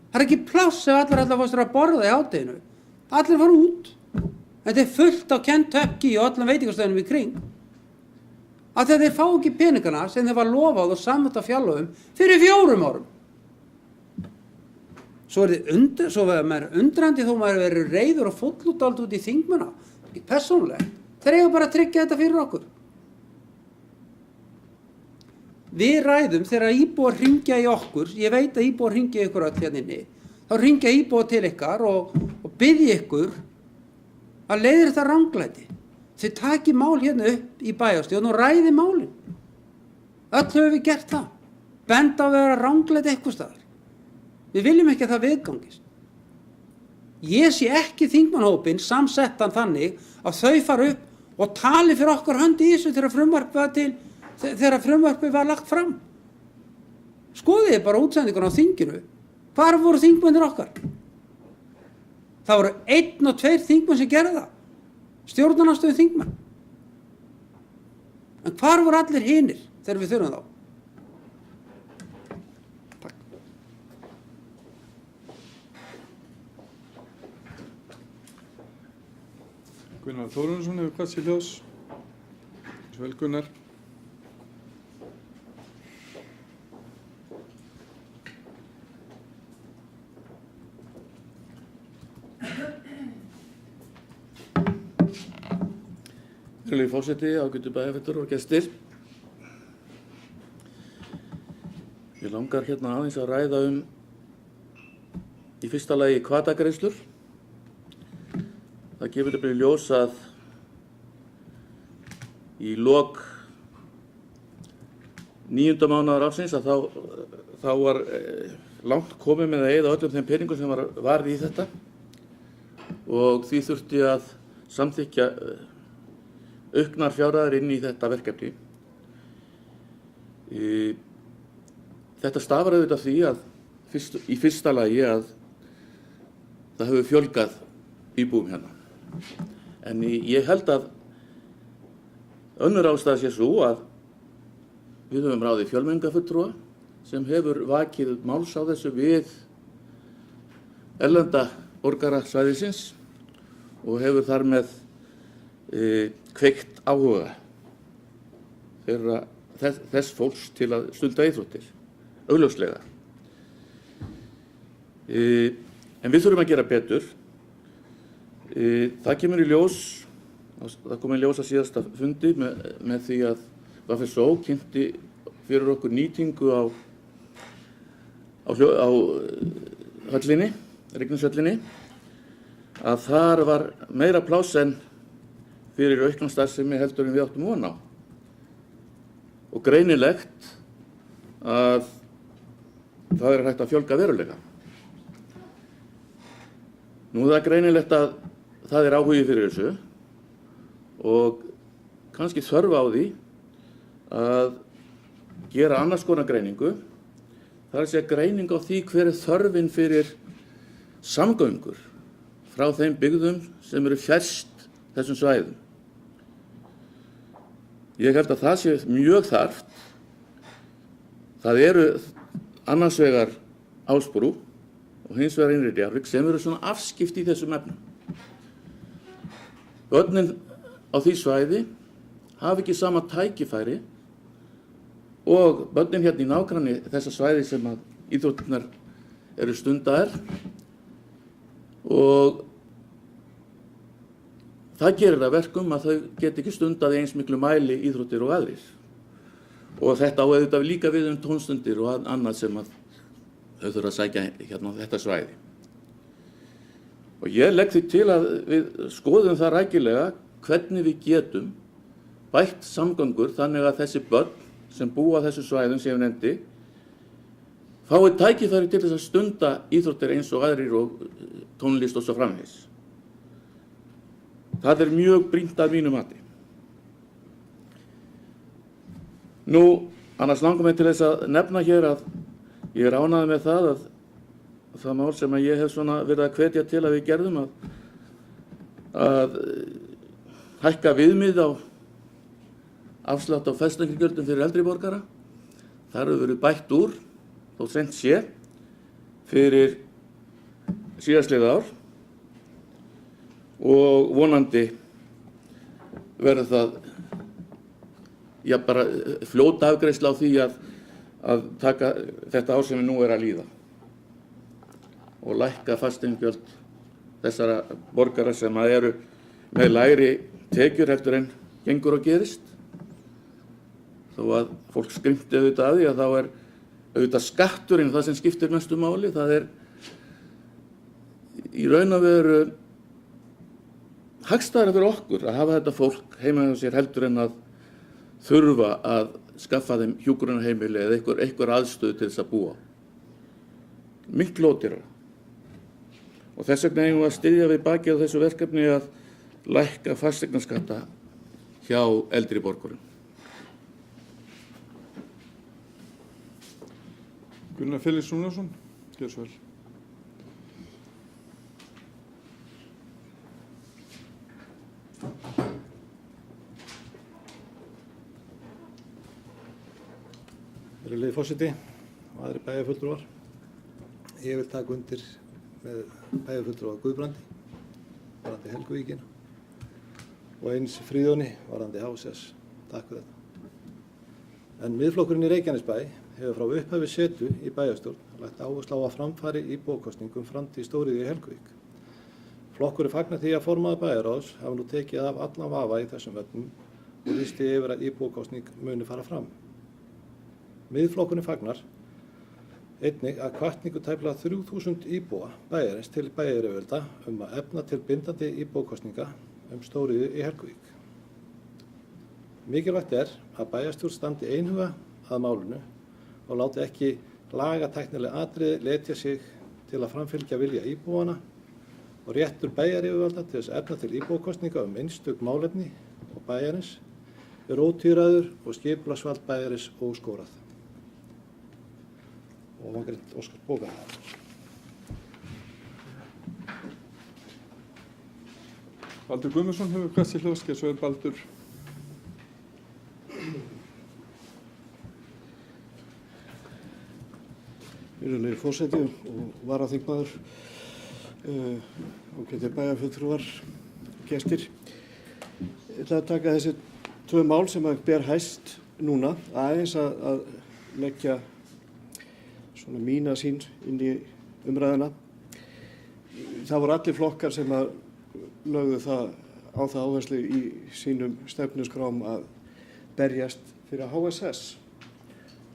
Það er ekki pláss ef allir ætla að fá sér að borða í hádeginu. Allir fara út. Þetta er fullt á Kentucky og öllum veitingastöðunum í kring. Að þeir fá ekki peningana sem þeir var lofað og samþykkt á fjárlögum fyrir 4 árum. Svo verður maður undrandi þó maður verður reiður og fóllútald út í þingmuna. Ekki persónulega. Þeir eiga bara að tryggja þetta fyrir okkur. Við ræðum þegar íbúar hringja í okkur, ég veit að íbúar hringja ykkur öll hérna inni, þá hringja íbúar til ykkar og biðja ykkur að leiðir þetta ranglæti. Þið taki mál hérna upp í bæjarstjórn og ræði málin. Öll höfum við gert það. Benda á að vera ranglæti eitthvað staðar. Við viljum ekki að það viðgangist. Ég sé ekki þingmannhópinn samsettan þannig að þau fara upp og tali fyrir okkar hönd í þessu þegar frumvarpið var lagt fram. Skoðið bara útsendingun á þinginu. Hvar voru þingmennir okkar? Það voru 1 og 2 þingmenn sem gerði það. Stjórnarandstöðu þingmenn. En hvar voru allir hinir þegar við þurfum þá? Takk. Gunnar Þórunnsson hefur kvatt sér ljós. Vel Gunnar. Virðulegi forseti, ágætu bæjarfulltrúar og gestir. Ég langar hérna aðeins að ræða í fyrsta lagi hvatagreiðslur. Það gefur til í ljós að í lok 9. mánaðar ársins að þá var langt komið með að eyða öllum þeim peningum sem var í þetta og því þurfti að samþykkja auknar fjárhæðir inn í þetta verkefni. Þetta stafar auðvitað því að í fyrsta lagi að það hefur fjölgað íbúum hérna. En ég held að önnur ástæða sé svo að við höfum ráðið fjölmenningarfulltrúa sem hefur vakið máls á þessu við erlenda borgara svæðisins og hefur þar með kveikt áhuga þess fólks til að stunda íþróttir, augljóslega. En við þurfum að gera betur. Það kemur í ljós, það kom í ljós að síðasta fundi með því að VFSO kynnti fyrir okkur nýtingu á höllinni, Reykjaneshöllinni, að þar var meira pláss en fyrir aukna starfsemi heldur en við áttum von á. Og greinilegt að það er hægt að fjölga verulega. Nú það er greinilegt að það er áhugi fyrir þessu og kannski þörf á því að gera annars konar greiningu. Það er að segja greining á því hver er þörfin fyrir samgöngur frá þeim byggðum sem eru fjærst þessum svæðum. Ég held að það sé mjög þarft. Það eru annars vegar Ásbrú og hins vegar Innri-Njarðvík sem eru svona afskipt í þessum efnum. Börnin á því svæði hafa ekki sama tækifæri og börnin hérna í nágranni þessa svæði sem að íþróttirnar eru stundaðar og það gerir það verkum að þau get ekki stundað eins miklu mæli íþróttir og aðrir. Og þetta á auðvitað líka við tónstundir og annað sem að þau þurfa að sækja hérna á þetta svæði. Og ég legg því til að við skoðum það rækilega hvernig við getum bætt samgöngur þannig að þessi börn sem búa á þessu svæðum sem ég nefndi fái tækifæri til þess að stunda íþróttir eins og aðrir og tónlist og svo framvegis. Það er mjög brýnt að mínu mati. Nú, annars langar mig til þess að nefna hér að ég er ánægður með það að það mál sem að ég hef svona verið að hvetja til að við gerðum að hækka viðmið á afslátt á fasteignagjöldum fyrir eldri borgara. Það hefur verið bætt úr þó seint sé fyrir síðastliðið ár. Og vonandi verður það bara fljót afgreiðsla á því að taka þetta ár sem við nú er að líða og lækka fasteignagjöld þessara borgara sem eru með lægri tekjur heldur en gengur og gerist. Þó að fólk skrimti auðvitað að því að þá er auðvitað skatturinn það sem skiptir mestu máli. Það er í raun og veru hagstæðara fyrir okkur að hafa þetta fólk heima hjá sér heldur en að þurfa að skaffa þeim hjúkrunarheimili eða einhver aðstöðu til þess að búa. Miklu ódýrara. Og þess vegna eigum við að styðja við bakið á þessu verkefni að lækka fasteignaskatta hjá eldri borgurum. Gunnar Felix Rúnarsson, gjörðu svo vel. Virðulegi forseti og aðrir bæjarfulltrúar. Ég vil taka undir með bæjarfulltrúa Guðbrandi varðandi Helguvíkina og eins Friðjóni varðandi HSS. Takk fyrir þetta. En Miðflokkurinn í Reykjanesbæ hefur frá upphafi setu í bæjarstjórn lagt áherslu á að framfari íbúakosningum framtíð stóriðju í Helguvík. Flokkurinn fagnar því að formaður bæjarráðs hafa nú tekið af allan vafa í þessum efnum og lýsti yfir að íbúakosning muni fara fram. Miðflokkurinn fagnar einnig að hvatningu tæplega 3000 íbúa bæjarins til bæjaryfirvalda að efna til bindandi íbúakosninga stóriðju í Helguvík. Mikilvægt að bæjarstjórn standi einhuga að málinu og láti ekki lagatæknileg atriði letja sig til að framfylgja vilja íbúana og réttur bæjaryfirvalda til þess að efna til íbúakosninga einstök málefni og bæjarins ótvíræður og skipulagsvald bæjarins óskórað. Og Margrét Óskar bóka. Baldur Guðmundsson hefur hvert sér hljóðs, gjörðu svo vel Baldur. Virðulegi forseti og varaþingmaður, ágætir bæjarfulltrúar, gestir. Ég ætla að taka þessi tvö mál sem að ber hæst núna, aðeins að leggja svona mína sýn inn í umræðuna. Það voru allir flokkar sem að lögðu það á það áherslu í sínum stefnuskrám að berjast fyrir HSS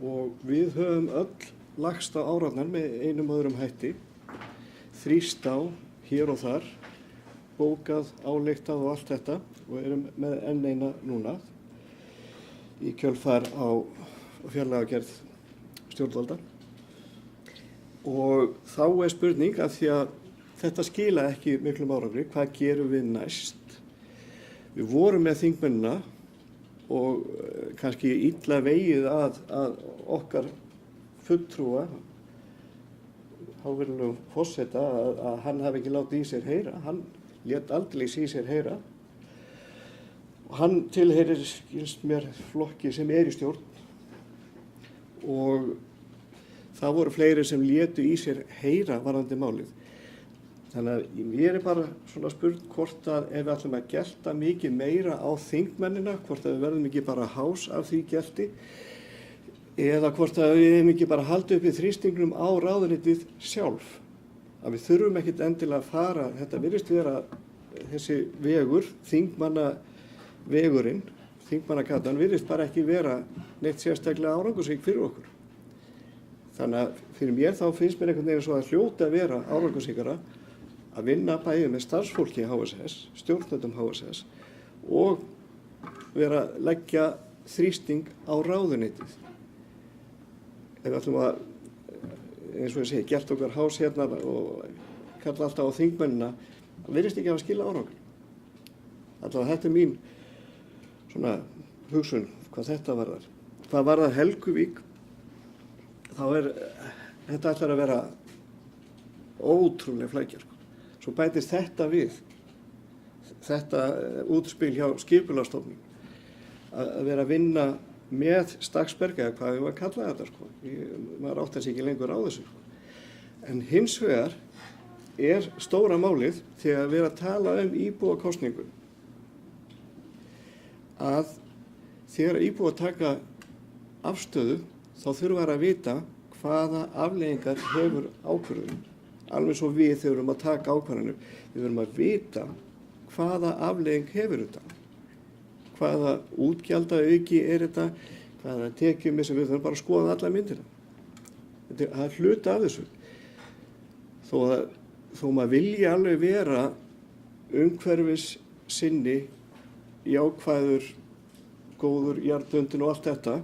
og við höfum öll lagst á árarnar með einum og öðrum hætti, þrýst á hér og þar, bókað, ályktað og allt þetta og erum með enn eina núna í kjölfar á fjárlagagerð stjórnvalda. Og þá spurning að því að þetta skila ekki miklum árangri, hvað gerum við næst? Við vorum með þingmennina og kannski illa vegið að okkar fulltrúa, hávirðulegum forseta, að hann hafi ekki látið í sér heyra. Hann lét aldeilis í sér heyra. Og hann tilheyrir, skilst mér, flokki sem í stjórn og það voru fleiri sem létu í sér heyra varðandi málið. Þannig að ég bara svona spurð hvort að ef við ætlum að gelta mikið meira á þingmennina, hvort að við verðum ekki bara hás af því gelti, eða hvort að við hefum ekki bara haldið upp í þrýstingnum á ráðuneytið sjálf. Að við þurfum ekkert endilega að fara, þetta virðist vera þessi vegur, þingmannavegurinn, þingmannagatan virðist bara ekki vera neitt sérstaklega árangursrík fyrir okkur. Þannig að fyrir mér þá finnst mér einhvern veginn svo að hljóta að vera árangursríkara að vinna bæði með starfsfólki HSS, stjórnendum HSS og vera að leggja þrýsting á ráðuneytið. Ef við ætlum að, eins og ég segi, gert okkar hás hérna og kalla alltaf á þingmennina, það virðist ekki að skila árangur. Alltaf þetta er mín svona hugsun hvað þetta varðar. Hvað varðar Helguvík, þá þetta ætlar að vera ótrúlega flækjar. Svo bætist þetta við, þetta útspil hjá Skipulagsstofnun, að vera að vinna með Stakksberg, eða hvað við varum að kalla þetta, sko. Maður áttar sig ekki lengur á þessu. En hins vegar stóra málið þegar við erum að tala íbúakosningu, að þegar íbúar taka afstöðu, þá þurfa að vita hvaða afleiðingar hefur ákvörðun. Alveg svo við þegar við erum að taka ákvarðanir, við verum að vita hvaða afleiðing hefur þetta. Hvaða útgjaldaauki þetta, hvaða tekjummissi, við þurfum bara að skoða alla myndina. Það er hluti af þessu. Þó maður vilji alveg vera umhverfis sinni, jákvæður, góður, jarðbundinn og allt þetta,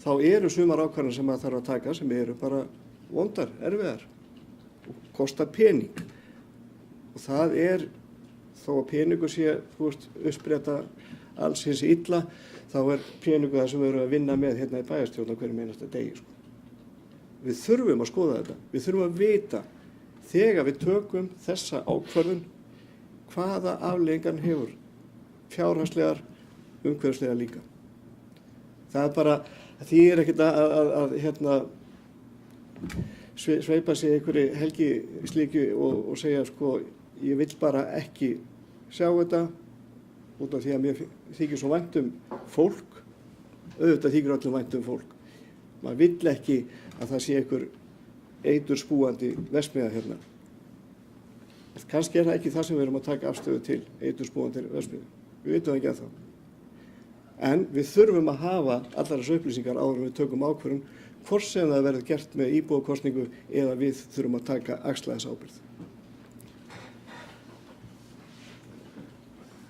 þá eru sumar ákvarðanir sem maður þarf að taka sem eru bara vondar, erfiðar og kosta pening. Og það þó að peningur sé, uppspretta alls hins illa, þá peningur það sem við erum að vinna með hérna í bæjarstjórn á hverjum einasta degi, sko. við þurfum að skoða þetta. Við þurfum að vita þegar við tökum þessa ákvörðun hvaða afleiðingar hefur fjárhagslegar, umhverfislegar líka. Það bara, því ekkert að sveipa sig einhverju helgislíkju og segja sko, ég vill bara ekki sjá þetta út af því að mér þykir svo vænt fólk, auðvitað þykir öllum vænt fólk. Maður vill ekki að það sé einhver eiturspúandi verksmiðja hérna. Kannski það ekki það sem við erum að taka afstöðu til, eiturspúandi verksmiðju. Við vitum það ekki ennþá. En við þurfum að hafa allar þessu upplýsingar áður en við tökum ákvörðun, hvort sem það verður gert með íbúakosningu eða við þurfum að taka axla þessa ábyrgð.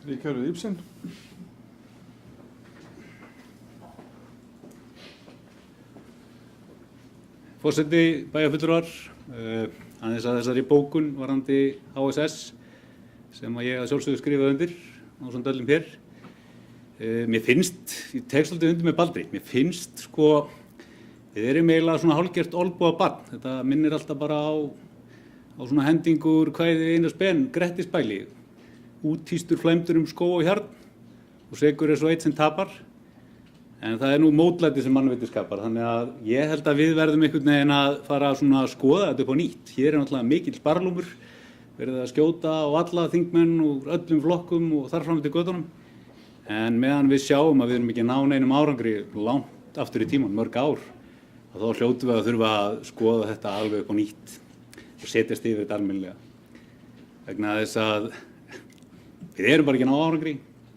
Ríkharður Ibsen. Forseti, bæjarfulltrúar, aðeins að þessari bókun varðandi HSS sem að ég að sjálfsögðu skrifaði undir ásamt öllum hér. Mér finnst, ég tek svolítið undir með Baldri, mér finnst sko, við erum eiginlega svona hálfgert olnboga barn. Þetta minnir alltaf bara á svona hendingur kvæði Einars Ben, Grettisbæli. Úttístur flæmdur skó og hjarn og segur svo eitt sem tapar. En það nú mótlæti sem mannviti skapar, þannig að ég held að við verðum einhvern veginn að fara svona að skoða þetta upp á nýtt. Hér náttúrulega mikill sparlúmur, verið að skjóta á alla þingmenn og öllum flokkum og þar fram til götunum. En meðan við sjáum að við erum ekki ná neinum árangri langt aftur í tíman, mörg ár, þá hljótum við að þurfa að skoða þetta alveg upp á nýtt og setjast yfir þetta almennilega. Vegna þess að við erum bara ekki ná árangri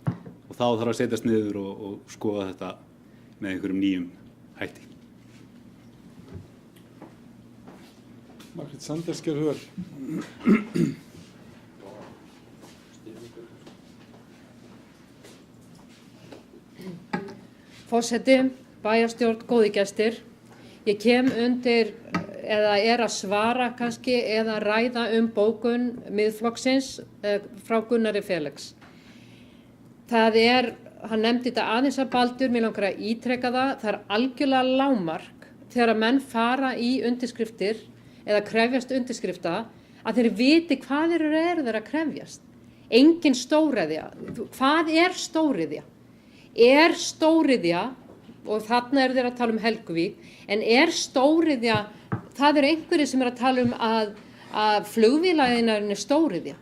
og þá þarf að setjast niður og skoða þetta með einhverjum nýjum hætti. Margrét Sanders sker hör. Forseti, bæjarstjórn, góði gestir. Ég kem undir eða að svara kannski eða ræða bókun Miðflokksins frá Gunnari Felix. Það hann nefndi þetta aðeins að Baldur, mér langar að ítreka það algjörlega lágmark þegar að menn fara í undirskriftir eða krefjast undirskrifta að þeir viti hvað þeir að krefjast. Engin stóriðja. Hvað stóriðja? Stóriðja, og þarna þeir að tala Helguvík, en stóriðja, það einhverjir sem að tala að flugvélaðinarinn stóriðja.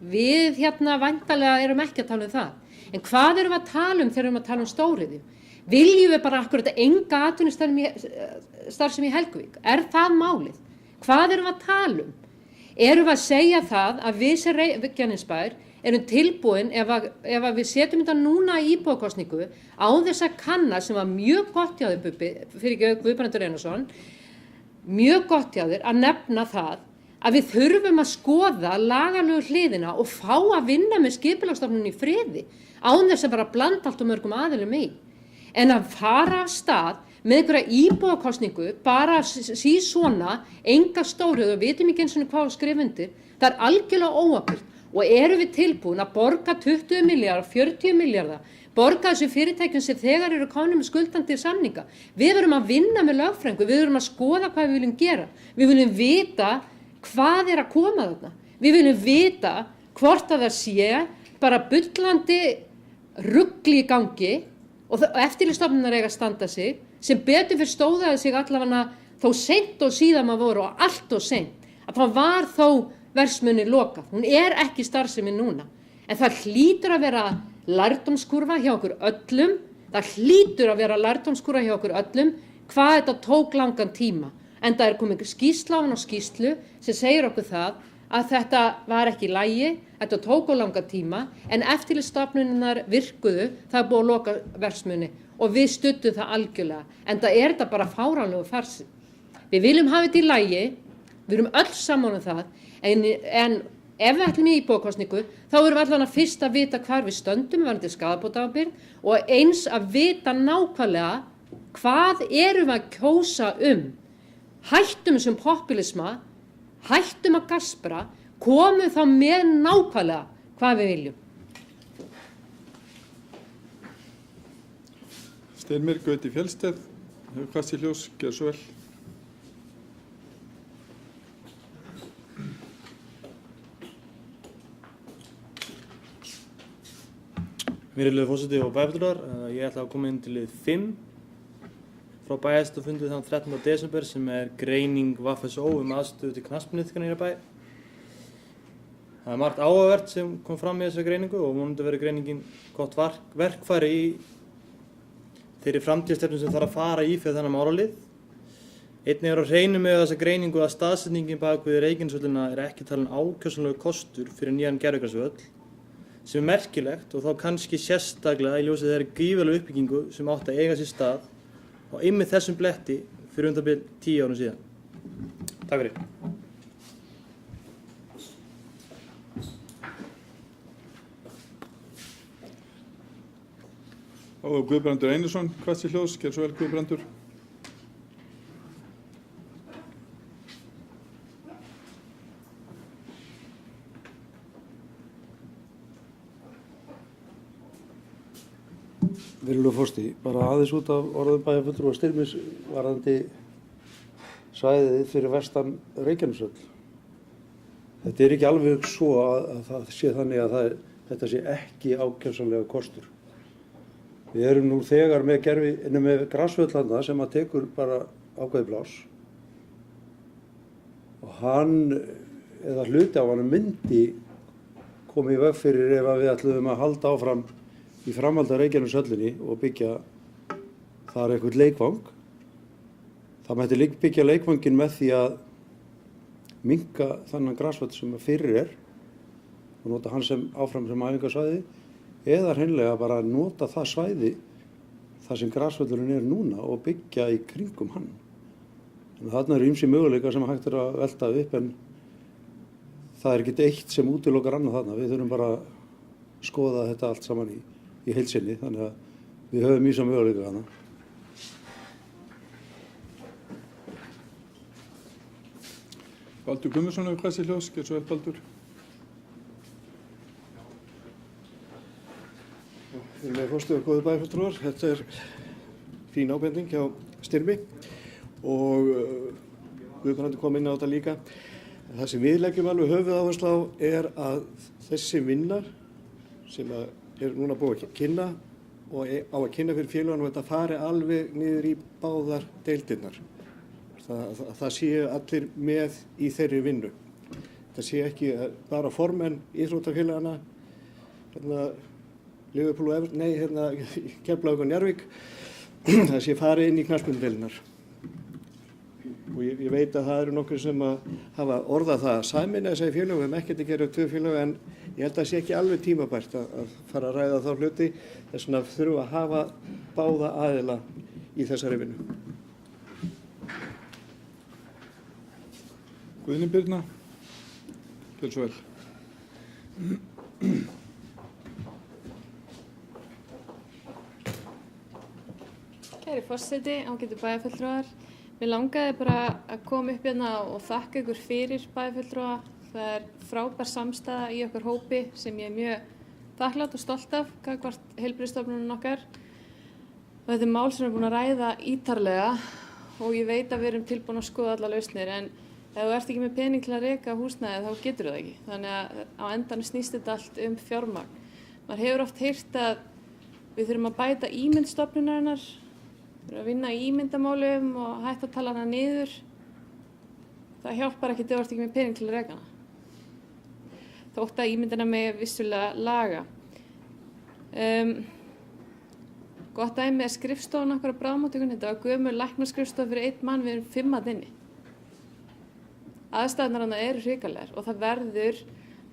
Við væntanlega erum ekki að tala það. En hvað erum við að tala þegar við erum að tala stóriðju? Viljum við bara akkurat enga atvinnustarfsemi í Helguvík? Það málið? Hvað erum við að tala Erum við að segja það að við sem Reykjanesbær erum tilbúin ef við setjum þetta núna í íbúakosningu á þess að kanna sem var mjög gott hjá þér Bubbi, fyrir Guðbrandur Einarsson, mjög gott hjá þér að nefna það að við þurfum að skoða lagalegu hliðina og fá að vinna með skipulagsstofnun í friði án þess að bara blanda allt og mörgum aðilum í. En að fara af stað með einhverja íbúakosningu, bara svona, enga stórið og vitum ekki eins og hvað skrifa undir, það algjörlega óábyrgt. Og erum við tilbúin að borga 20 milljarða, 40 milljarða, borga þessu fyrirtækjum sem þegar eru komnir með skuldandi samninga. Við verum að vinna með lögfræðingu, við verum að skoða hvað við viljum gera. Við viljum vita hvað að koma þarna. Við viljum vita hvort að það sé bara bullandi rugl í gangi og eftirlitsstofnunar eiga að standa sig, sem betur fyrir stóðaði sig allavega þó seint og síðan maður voru og allt og seint, að það var þó verksmiðjunni lokað. Hún ekki starfsemi núna. En það hlýtur að vera lærdómskurfa hjá okkur öllum, hvað þetta tók langan tíma. En það komið skýrsla ofan á skýrslu sem segir okkur það að þetta var ekki í lagi, þetta tók á langan tíma, en eftirlitsstofnunirnar virkuðu, það búið að loka verksmiðjunni og við studdum það algjörlega. En það þetta bara fáránlegu farsi. Við viljum hafa þetta í lagi, við erum öll saman það, en ef við ætlum í íbúakosningu, þá erum við allan að fyrst að vita hvar við stöndum varðandi skaðabótaábyrgð og eins að vita nákvæmlega hvað erum við að kjósa Hættum þessum populisma, hættum að gaspra, komum þá með nákvæmlega hvað við viljum. Steinmir Gauti Fjellsteð, hefur kast í ljós, gjör svo vel. Virðulegur forseti og bæjarfulltrúar, ég ætla að koma inn til lið 5 frá bæjarstjórnarfundi þann 13. desember sem er greining VFSO aðstöðu til knattspyrnuiðkunar í bæ. Það margt áhugavert sem kom fram í þessari greiningu og vonandi verður greiningin gott verkfæri í þeirri framtíðarstefnu sem þarf að fara í fyrir þennan málalið. Einnig á hreinu með þessa greiningu að staðsetningin bak við Reykjanesvöllina ekki talin ákjósanlegur kostur fyrir nýjan gervigrasvöll, sem merkilegt og þá kannski sérstaklega í ljósi þeirri gífurlegu uppbyggingu sem átti að eiga sér stað á einmitt þessum bletti fyrir bil 10 árum síðan. Takk fyrir. Og Guðbrandur Einarsson, hvert til hljóðs, gerð svo vel Guðbrandur. Virðulegur forseti, bara aðeins út af orðum bæjarfulltrúa Styrmis varðandi svæðið fyrir vestan Reykjanesvöll. Þetta er ekki alveg svo að það sé þannig að þetta sé ekki ákjósanlega kostur. Við erum nú þegar með grasvöllana sem að tekur bara ákveðið pláss og hann eða hluti af hann myndi koma í veg fyrir ef við ætluðum að halda áfram í framhaldi af Reykjanesvöllinni og byggja þar eitthvað leikvang. Það mætti byggja leikvangin með því að minnka þannan grasvöll sem fyrir og nota hann sem áfram sem æfingasvæði eða hreinlega bara nota það svæði þar sem grasvöllurinn núna og byggja í kringum hann. En þarna eru ýmsir möguleikar sem hægt er að velta upp en það er ekki eitt sem útilokar annað þarna. Við þurfum bara að skoða þetta allt saman í heild sinni, þannig að við höfum mjög möguleika hana. Baldur Guðmundsson hefur hvað til hljóðs, gerð svo vel Baldur. Virðulegur forseti og góðir bæjarfulltrúar, þetta er fín ábending hjá Styrmi og Guðbrandur kom inn á þetta líka. Það sem við leggjum alveg höfuðáherslu á er að þessi vinna sem er núna búið að kynna og á að kynna fyrir félagunum að þetta fari alveg niður í báðar deildirnar. Það séu allir með í þeirri vinnu. Það sé ekki bara formenn íþróttafélagana, Liverpool og Keflavík og Njarðvík, það sé farið inn í knattspyrnudeildirnar. Og ég veit að það eru nokkur sem að hafa orðað það að sameina þessari félög, við höfum ekkert að gera 2 félög en ég held að það sé ekki alveg tímabært að fara að ræða þá hluti, þess vegna þurfum að hafa báða aðila í þessari vinnu. Guðni Birna, gerð svo vel. Kæri forseti, ágætu bæjarfulltrúar. Mér langaði bara að koma upp hérna og þakka ykkur fyrir bæjarfulltrúa. Það er frábær samstaða í okkar hópi sem ég er mjög þakklát og stolt af gagnvart heilbrigðisstofnunum okkar. Og þetta er mál sem við erum búin að ræða ítarlega og ég veit að við erum tilbúin að skoða alla lausnir en ef þú ert ekki með pening til að reka húsnæði þá getur það ekki. Þannig að á endanum snýst þetta allt fjármagn. Maður hefur oft heyrt að við þurfum að bæta ímynd stofnunarinnar, við þurfum að vinna í ímyndamálum og hætta að tala hana niður. Það hjálpar ekki ef þú ert ekki með pening til að reka hana. Þótt að ímyndina með vissulega laga. Gott dæmi er skrifstofan okkar á bráðamóttökunni. Þetta var gömul læknaskrifstofa fyrir 1 mann, við erum 5 að inni. Aðstæðurnar þarna eru hrikalegar og það verður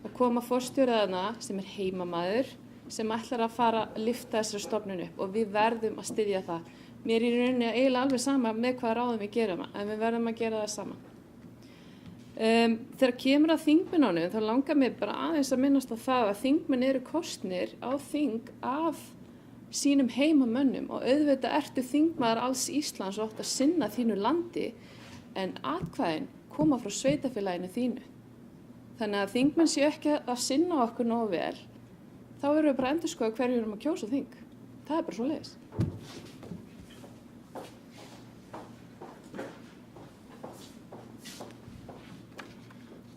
að koma forstjóri þarna sem er heimamaður sem ætlar að fara að lyfta þessari stofnun upp og við verðum að styðja það. Mér er í rauninni eiginlega alveg sama með hvaða ráðum við gerum en við verðum að gera það saman. Þegar kemur að þingmennunum þá langar mér bara aðeins að minnast á það að þingmenn eru kosnir á þing af sínum heimamönnum og auðvitað ertu þingmaður alls Íslands og átt að sinna þínu landi en atkvæðin koma frá sveitarfélaginu þínu. Þannig að þingmenn séu ekki að sinna okkur nógu vel, þá erum við bara að endurskoða hverju erum að kjósa þing. Það er bara svoleiðis.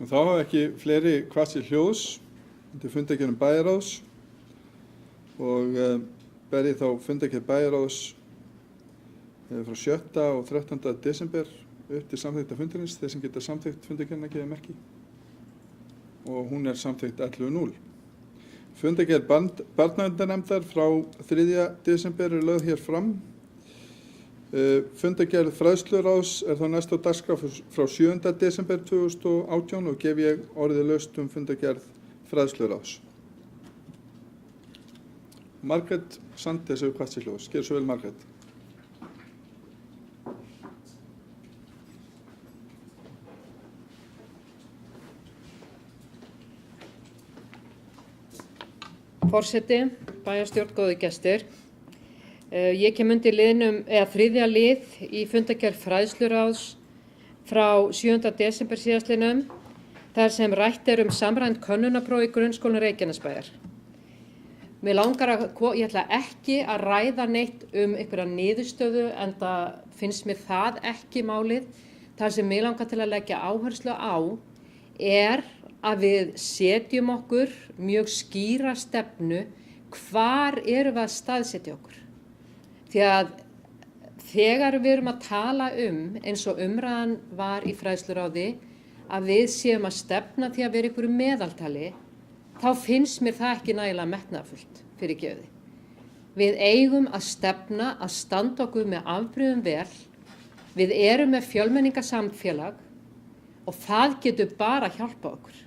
Þá hafa ekki fleiri hvað til hljóðs undir fundargerðum bæjarráðs og ber ég þá fundargerð bæjarráðs frá 7. og 13. desember upp til samþykkta fundarins. Þeir sem geta samþykkt fundargerðina gefa merki og hún samþykkt 11:0. Fundargerð barnaverndarnefndar frá 3. desember lögð hér fram. Fundargerð fræðsluráðs þá næst á dagskrá frá 7. desember 2018 og gef ég orðið laust fundargerð fræðsluráðs. Margrét Sandnes hefur kvatt sér hljóðs. Gerðu svo vel, Margrét. Forseti, bæjarstjórn, góðir gestir. Ég kem undir liðnum, eða 3. lið í fundargerð fræðsluráðs frá 7. desember síðastliðnum, þar sem rætt samræmd könnunarpróf í grunnskólum Reykjanesbæjar. Ég ætla ekki að ræða neitt einhverja niðurstöðu, en það finnst mér það ekki málið. Það sem mig langar til að leggja áherslu á að við setjum okkur mjög skýra stefnu hvar erum við að staðsetja okkur. Því að þegar við erum að tala eins og umræðan var í fræðsluráði, að við séum að stefna því að vera ykkur meðaltali, þá finnst mér það ekki nægilega metnaðarfullt fyrir gjöði. Við eigum að stefna að standa okkur með afbrigðum vel. Við erum með fjölmenningarsamfélag og það getur bara hjálpa okkur.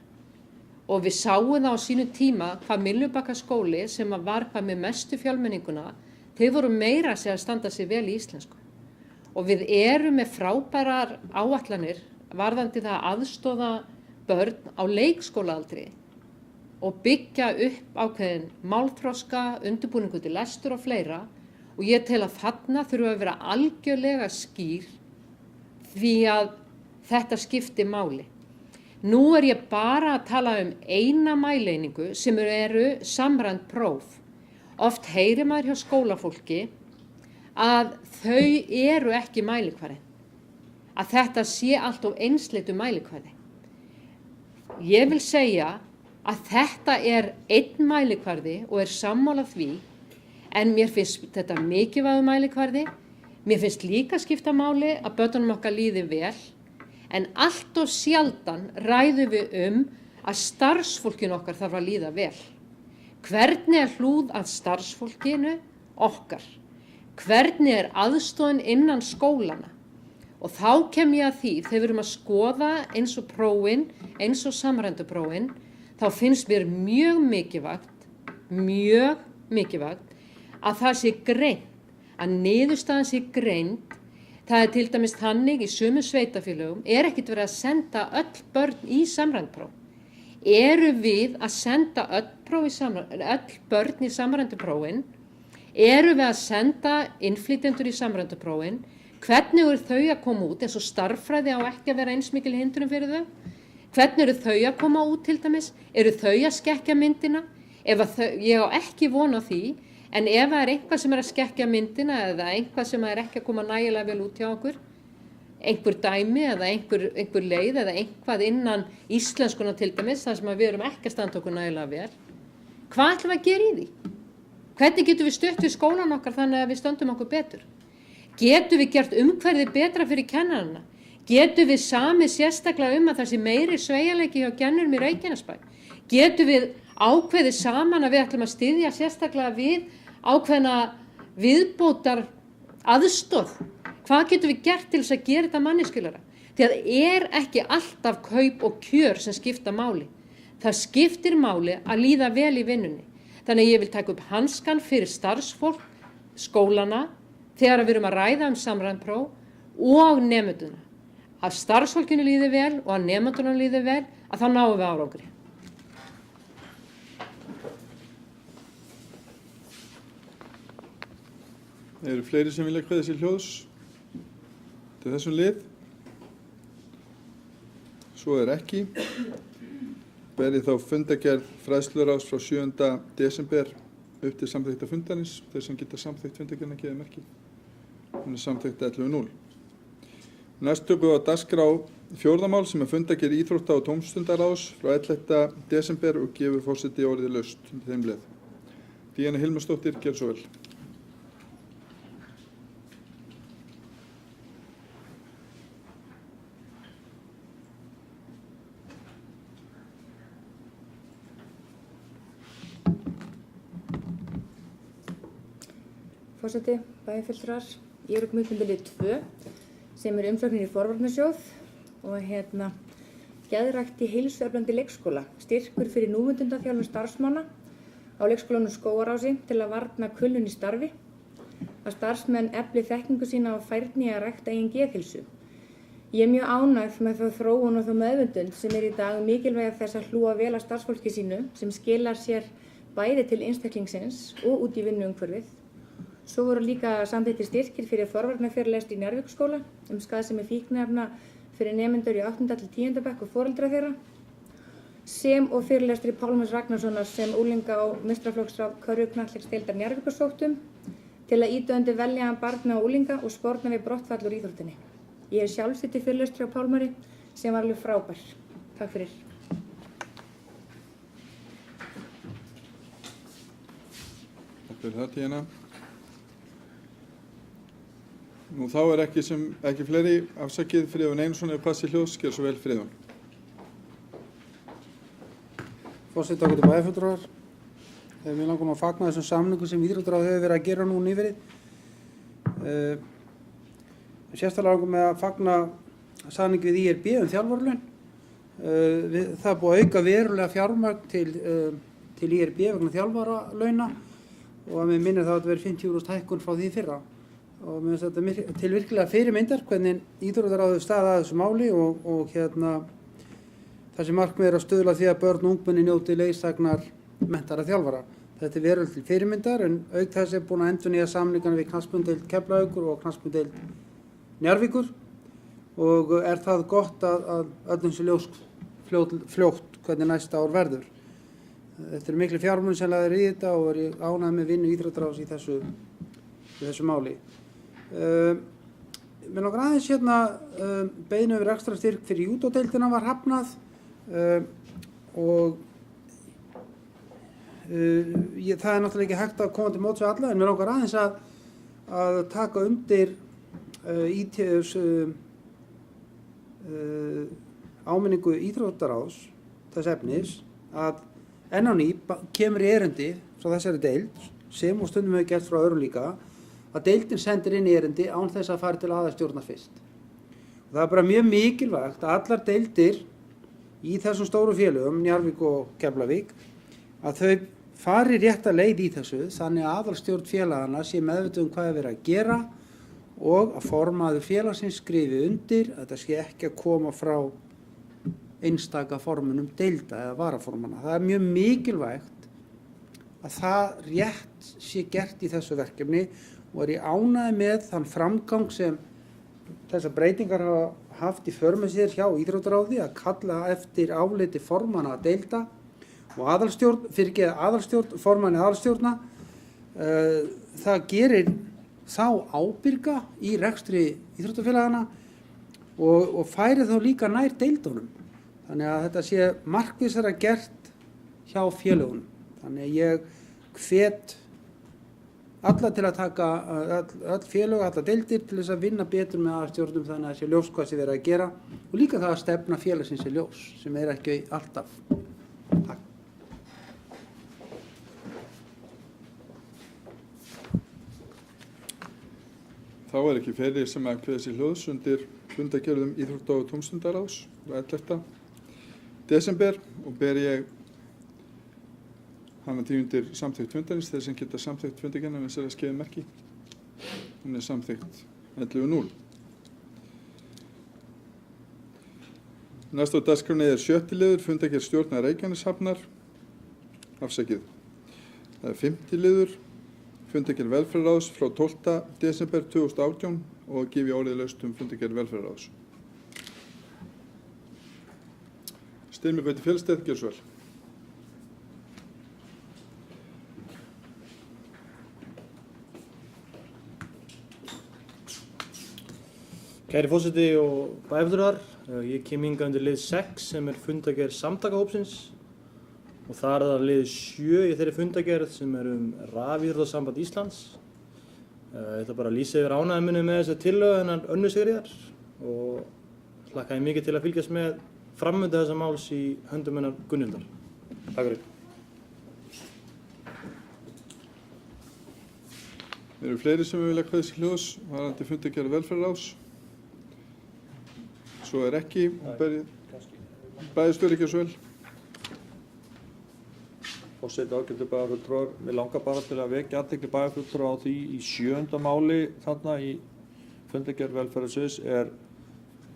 Og við sáum það á sínum tíma hvað Myllubakkaskóli sem var hvað með mestu fjölmenninguna, þeir voru meira að standa sig vel í íslensku. Og við erum með frábærar áætlanir varðandi það að aðstoða börn á leikskólaaldri og byggja upp ákveðin málþroska, undirbúningu til lestur og fleira. Og ég tel að þarna þurfa að vera algjörlega skýr því að þetta skiptir máli. Nú ég bara að tala eina mæleiningu sem eru samræmd próf. Oft heyrir maður hjá skólafólki að þau eru ekki mælikvarði. Að þetta sé allt of einsleitu mælikvarði. Ég vil segja að þetta einn mælikvarði og sammála því, en mér finnst þetta mikilvægur mælikvarði. Mér finnst líka skipta máli að börnunum okkar líði vel, en allt of sjaldan ræðum við að starfsfólkinu okkar þarf að líða vel. Hvernig hlúð að starfsfólkinu okkar? Hvernig aðstoðin innan skólana? Og þá kem ég að því, þegar við erum að skoða eins og prófin, eins og samræmdu prófin, þá finnst mér mjög mikilvægt að það sé greint, að niðurstaðan sé greint. Það til dæmis þannig í sumum sveitafélögum ekkert verið að senda öll börn í samræmd próf. Erum við að senda öll börn í samræmdu prófin? Erum við að senda innflytjendur í samræmdu prófin? Hvernig eru þau að koma út, eins og starffræði á ekki að vera eins mikil hindrun fyrir þau? Hvernig eru þau að koma út til dæmis? Eru þau að skekkja myndina? Ég á ekki von á því, en ef það eitthvað sem að skekkja myndina eða eitthvað sem ekki að koma nægilega vel út hjá okkur, einhver dæmi eða einhver leið eða eitthvað innan íslenskuna til dæmis, þar sem við erum ekki að standa okkur nægilega vel, hvað ætlum við að gera í því? Hvernig getum við stutt við skólan okkar þannig að við stöndum okkur betur? Getum við gert umhverfið betra fyrir kennarana? Getum við samið sérstaklega að það sé meiri sveigjanleiki hjá kennurum í Reykjanesbæ? Getum við ákveðið saman að við ætlum að styðja sérstaklega við ákveðna viðbótar aðstoð? Hvað getum við gert til þess að gera þetta manneskjulegra? Því að ekki alltaf kaup og kjör sem skipta máli. Það skiptir máli að líða vel í vinnunni. Þannig að ég vil taka upp hanskan fyrir starfsfólk skólana þegar við erum að ræða samræmd próf og nemenduna. Að starfsfólkinu líði vel og að nemendunum líði vel, að þá náum við árangri. Eru fleiri sem vilja kveðja sér hljóðs til þessum lið? Svo ekki. Ber ég þá fundargerð fræðsluráðs frá 7. desember upp til samþykkta fundarins. Þeir sem geta samþykkt fundargerðina gefa merki. Hún samþykkt 11:0. Næst tökum við á dagskrá 4. mál sem fundargerð íþrótta- og tómstundaráðs frá 11. desember og gefur forseti orðið laust þeim leið. Díana Hilmarsdóttir, gjörðu svo vel. Forseti, bæjarfulltrúar, ég er komið upp undir lið 2 sem er umsóknir í forvarnasjóð og geðrækt í heilsueflandi leikskóla, styrkur fyrir núvitundarþjálfun starfsmanna á leikskólanum Skógarási til að varna kulnun í starfi, að starfsmenn efli þekkingu sína á færni að rækta eigin geðheilsu. Ég er mjög ánægð með þá þróun og þá meðvitund sem er í dag mikilvægi þess að hlúa vel að starfsfólki sínu sem skilar sér bæði til einstaklingsins og út í vinnuumhverfið. Svo voru líka samþykktir styrkir fyrir forvarnafyrirlestur í Njarðvíkurskóla skaðsemi fíkniefna fyrir nemendur í 8. til 10. bekk og foreldra þeirra, sem og fyrirlestur í Pálmans Ragnarssonar sem unglinga og meistaraflokksráð körfuknattleiksdeildar Njarðvíkur sóttum til að ýta undir vellíðan barna og unglinga og sporna við brottfall úr íþróttinni. Ég er sjálf sitt í fyrirlestri á Pálmari sem var alveg frábær. Takk fyrir. Takk fyrir það, Díana. Nú þá er ekki fleiri afsakið. Friðjón Einarsson er passið hljós, gjörðu svo vel Friðjón. Forseti, ágætu bæjarfulltrúar. Mér langar nú að fagna þessum samningu sem íþróttaráð hefur verið að gera nú nýverið. Sérstaklega langar mig að fagna samningi við IRB þjálfaralaun. Það er búið að auka verulega fjármagn til IRB vegna þjálfaralauna og að mér minnir það að þetta verið 50% hækkun frá því fyrra. Og mér finnst þetta til virkilega fyrirmyndar hvernig íþróttaráð hefur staðið að þessu máli og þessi markmið er að stuðla því að börn og ungmenni njóti leiðsagnar menntaðra þjálfara. Þetta er verulega til fyrirmyndar en auk þess er búin að endurnýja samningana við knattspyrnudeild Keflavíkur og knattspyrnudeild Njarðvíkur og er það gott að öllum sé ljóst fljótt hvernig næsta ár verður. Þetta er miklu fjármunir sem lagðir í þetta og er ég ánægð með vinnu íþróttaráðs í þessu máli. Mér langar aðeins beiðni um ekstra styrk fyrir júdódeildina var hafnað og það er náttúrulega ekki hægt að koma til móts við alla en mér langar aðeins að taka undir áminningu íþróttaráðs þess efnis að enn á ný kemur í erindi frá þessari deild sem og stundum hefur gert frá öðrum líka að deildin sendir inn erindi án þess að fara til aðalstjórnar fyrst. Og það er bara mjög mikilvægt að allar deildir í þessum stóru félögum, Njarðvík og Keflavík, að þau fari rétta leið í þessu þannig að aðalstjórn félagana sé meðvituð hvað er verið að gera og að formaður félagsins skrifi undir að þetta sé ekki að koma frá einstaka formunum deilda eða varaformana. Það er mjög mikilvægt að það rétt sé gert í þessu verkefni og er ég ánægð með þann framgang sem þessar breytingar hafa haft í för með sér hjá íþróttaráði að kalla eftir áliti formanna að deilda og formanni aðalstjórna. Það gerir þá ábyrga í rekstri íþróttafélagana og færi þá líka nær deildunum. Þannig að þetta sé markvissara gert hjá félögunum. Þannig að ég hvet alla til að taka, öll félög, alla deildir til þess að vinna betur með aðalstjórnum þannig að það sé ljós hvað sé verið að gera og líka það að stefna félagsins er ljós sem er ekki alltaf. Takk. Þá er ekki fleiri sem að kveða sér hljóðs undir fundargerðum íþrótta- og tómstundaráðs 11. desember og ber ég hana því undir samþykkt fundarins þeir sem geta samþykkt fundargerðina með þessari skeiðu merki. Hún er samþykkt 11.0. Næst á dagskránni er 7. liður fundargerð stjórnar Reykjaneshafnar. Afsakið. Það er 5. liður fundargerð velferðarráðs frá 12. desember 2018 og gef ég orðið laust fundargerð velferðarráðs. Styrmi Böti Fjölstedt, gjörðu svo vel. Kæri forseti og bæjarfulltrúar, ég kem hingað undir lið 6 sem er fundargerð samtakahópsins og þar er það liðið 7 í þeirri fundargerð sem Rafíþróttasamband Íslands. Ég ætla bara að lýsa yfir ánægju minni með þessa tillögu hennar Önnu Sigríðar og hlakka ég mikið til að fylgjast með framvindu þessa máls í höndum hennar Gunnhildar. Takk fyrir. Eru fleiri sem vilja kveðja sig hljóðs varðandi fundargerð velferðarráðs? Svo er ekki. Bæjarstjóri, ekki svo vel. Forseti, ágætu bæjarfulltrúar, mig langar bara til að vekja athygli bæjarfulltrúa á því í 7. máli þarna í fundargerð velferðarsviðs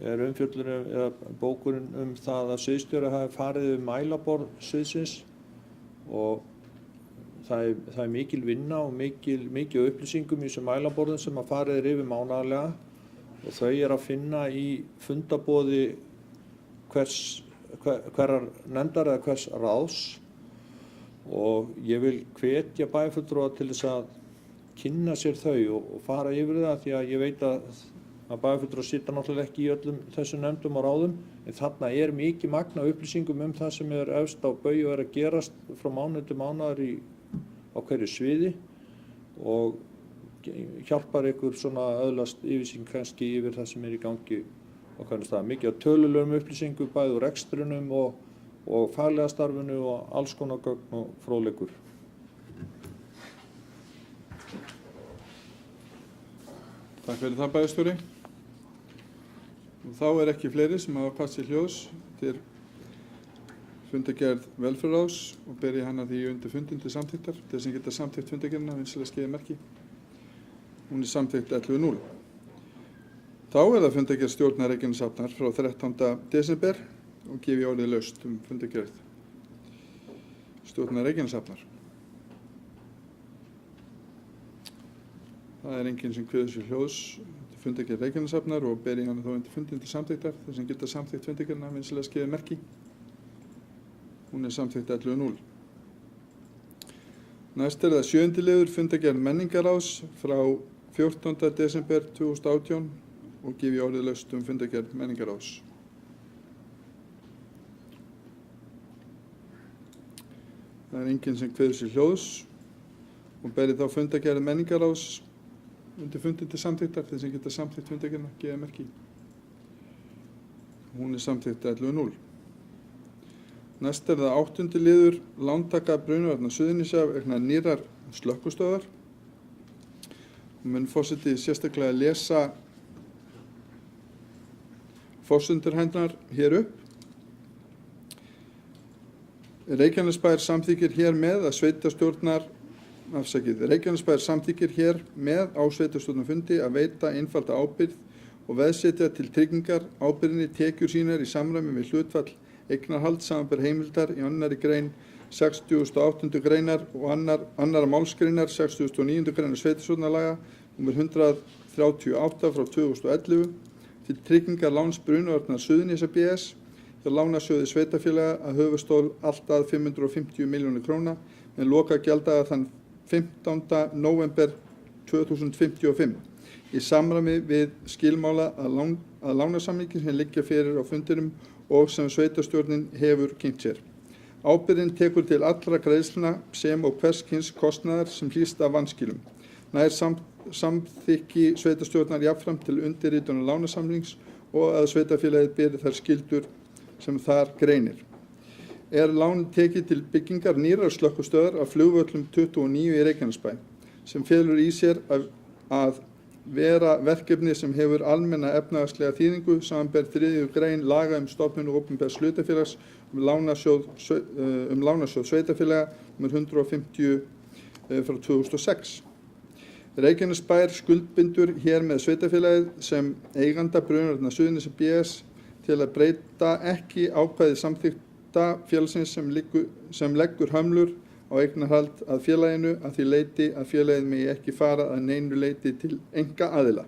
er umfjöllunum eða bókunin það að sviðsstjóri hafi farið yfir mælaborð sviðsins og það er mikil vinna og mikið upplýsingum í þessum mælaborðum sem að farið yfir mánaðarlega og þau að finna í fundaboði hverrar nefndar eða hvers ráðs og ég vil hvetja bæjarfulltrúa til þess að kynna sér þau og fara yfir það því að ég veit að bæjarfulltrúar sitja náttúrulega ekki í öllum þessum nefndum og ráðum en þarna er mikið magna upplýsingum það sem efst á baugi og að gerast frá mánuði til mánaðar á hverju sviði og hjálpar ykkur svona öðlast yfirsýn kannski yfir það sem í gangi á hvernig stað. Mikið af tölulegum upplýsingum bæði úr rekstrinum og faglega starfinu og alls konar gögn og fróðleikur. Takk fyrir það bæjarstjóri. Og þá er ekki fleiri sem hafa kvatt sér hljóðs til fundargerð velferðarráðs og ber ég hana því undir fundin til samþykktar. Þeir sem geta samþykkt fundargerðina vinsamlega skeiði merki. Hún er samþykkt 11.0. Þá er það fundargerð stjórnar Reykjaneshafnar frá 13. desember og gefi orðið laust fundargerð stjórnar Reykjaneshafnar. Það er enginn sem kveður sér hljóðs til fundargerð Reykjaneshafnar og ber ég hana þá undir fundin til samþykktar. Þeir sem geta samþykkt fundargerðina vinsamlega skeiði merki. Hún er samþykkt 11.0. Næst er það 7. liður fundargerð menningarráðs frá 14. desember 2018 og gefi orðið laust fundargerð menningarráðs. Það er enginn sem kveður sér hljóðs og beri þá fundargerð menningarráðs undir fundin til samþykktar. Þeir sem geta samþykkt fundargerðina gefa merki. Hún er samþykkt 11.0. Næst er það 8. liður lántaka Brunavarna Suðurnesja vegna nýrrar slökkvistöðvar. Mun forseti sérstaklega lesa forsendur hennar hér upp. Reykjanesbær samþykkir hér með að Reykjanesbær samþykkir hér með á sveitarstjórnarfundi að veita einfalda ábyrgð og veðsetja til tryggingar ábyrgðinni tekjur sínar í samræmi við hlutfall eignarhald samanber heimildar í 2. grein 68. greinar og annarra málsgreinar 69. greinar sveitarstjórnarlaga nr. 138 frá 2011 til tryggingar láns Brunavarna Suðurnesja BS hjá Lánasjóði sveitarfélaga að höfuðstól allt að 550 milljónir króna með lokagjalddaga þann 15. nóvember 2055 í samræmi við skilmála að lánasamningi sem liggja fyrir á fundinum og sem sveitarstjórnin hefur kynnt sér. Ábyrgðin tekur til allra greiðslna sem og hvers kyns kostnaðar sem hlýst af vanskilum. Nær samþykki sveitarstjórnar jafnframt til undirritunar lánasamnings og að sveitarfélagið beri þær skyldur sem þar greinir. Er lánið tekið til byggingar nýrrar slökkvistöðvar af flugvöllum 29 í Reykjanesbæ sem felur í sér að vera verkefni sem hefur almenna efnahagslega þýðingu samanber 3. grein laga stofnun opinbers hlutafélags lánasjóð sveitarfélaga nr. 150 frá 2006. Reykjanesbær skuldbindur hér með sveitarfélagið sem eiganda Brunavarna Suðurnesja BS til að breyta ekki ákvæði samþykkta félagsins sem leggur hömlur á eignarhald að félaginu að því leyti að félagið megi ekki fara að neinu leyti til einkaaðila.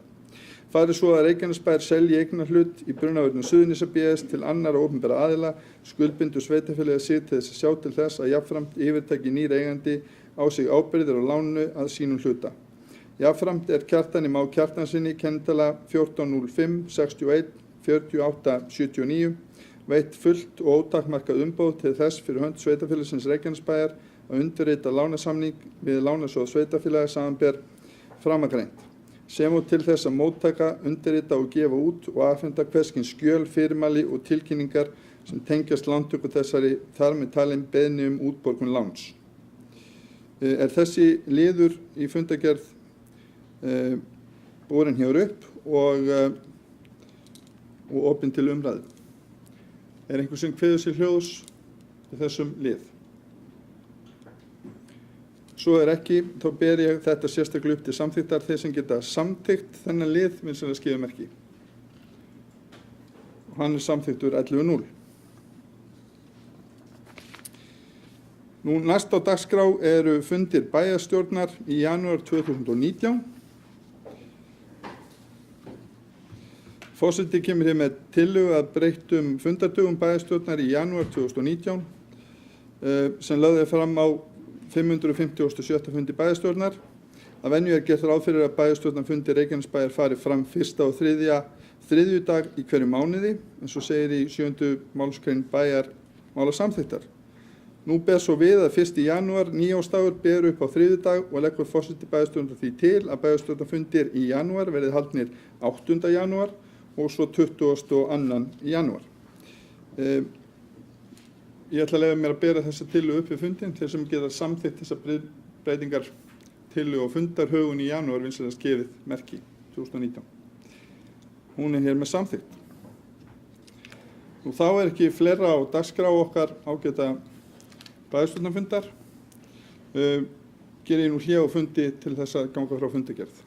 Fari svo að Reykjanesbær selji eignarhlut í Brunavarna Suðurnesja BS til annarra opinberra aðila, skuldbindur sveitarfélagið sig til þess að sjá til þess að jafnframt yfirtaki nýr eigandi á sig ábyrgðir á láninu að sínum hluta. Jafnframt Kjartani Má Kjartanssyni kennitala 1405 61 48 79 veitt fullt og ótakmarkað umboð til þess fyrir hönd Sveitarfélagsins Reykjanesbæjar að undirrita lánasamning við Lánasjóð Sveitarfélaga samanber framangreint, sem og til þess að móttaka, undirrita og gefa út og afhenda hvers kyns skjöl, fyrirmæli og tilkynningar sem tengjast lántöku þessari þar með talin beiðni útborgun láns. Er þessi liður í fundargerð borin hér upp og opinn til umræðu. Er einhver sem kveður sér hljóðs í þessum lið? Svo er ekki, þá ber ég þetta sérstaklega upp til samþykktar. Þeir sem geta samþykkt þennan lið vinsamlegast gefa merki. Hann er samþykktur 11.0. Nú næst á dagskrá eru fundir bæjarstjórnar í janúar 2019. Forseti kemur hér með tillögu að breyttum fundardögum bæjarstjórnar í janúar 2019 sem lögð fram á 557. fundi bæjarstjórnar. Að venju gert ráð fyrir að bæjarstjórnarfundir Reykjanesbæjar fari fram 1. og 3. þriðjudag í hverju mánuði, eins og segir í 7. málsgrein bæjarmálasamþykktar. Nú ber svo við að 1. janúar nýársdagur ber upp á þriðjudag og leggur forseti bæjarstjórnar því til að bæjarstjórnarfundir í janúar verði haldnir 8. janúar og svo 22. janúar. Ég ætla að leyfa mér að bera þessa tillögu upp við fundinn til sem geta samþykkt þessa breytingar tillögu og fundarhögun í janúar vinsamlegast gefið merki 2019. Hún er hér með samþykkt. Nú þá er ekki fleira á dagskrá okkar ágæta bæjarstjórnarfundar. Geri ég nú hlé á fundi til þess að ganga frá fundargerð.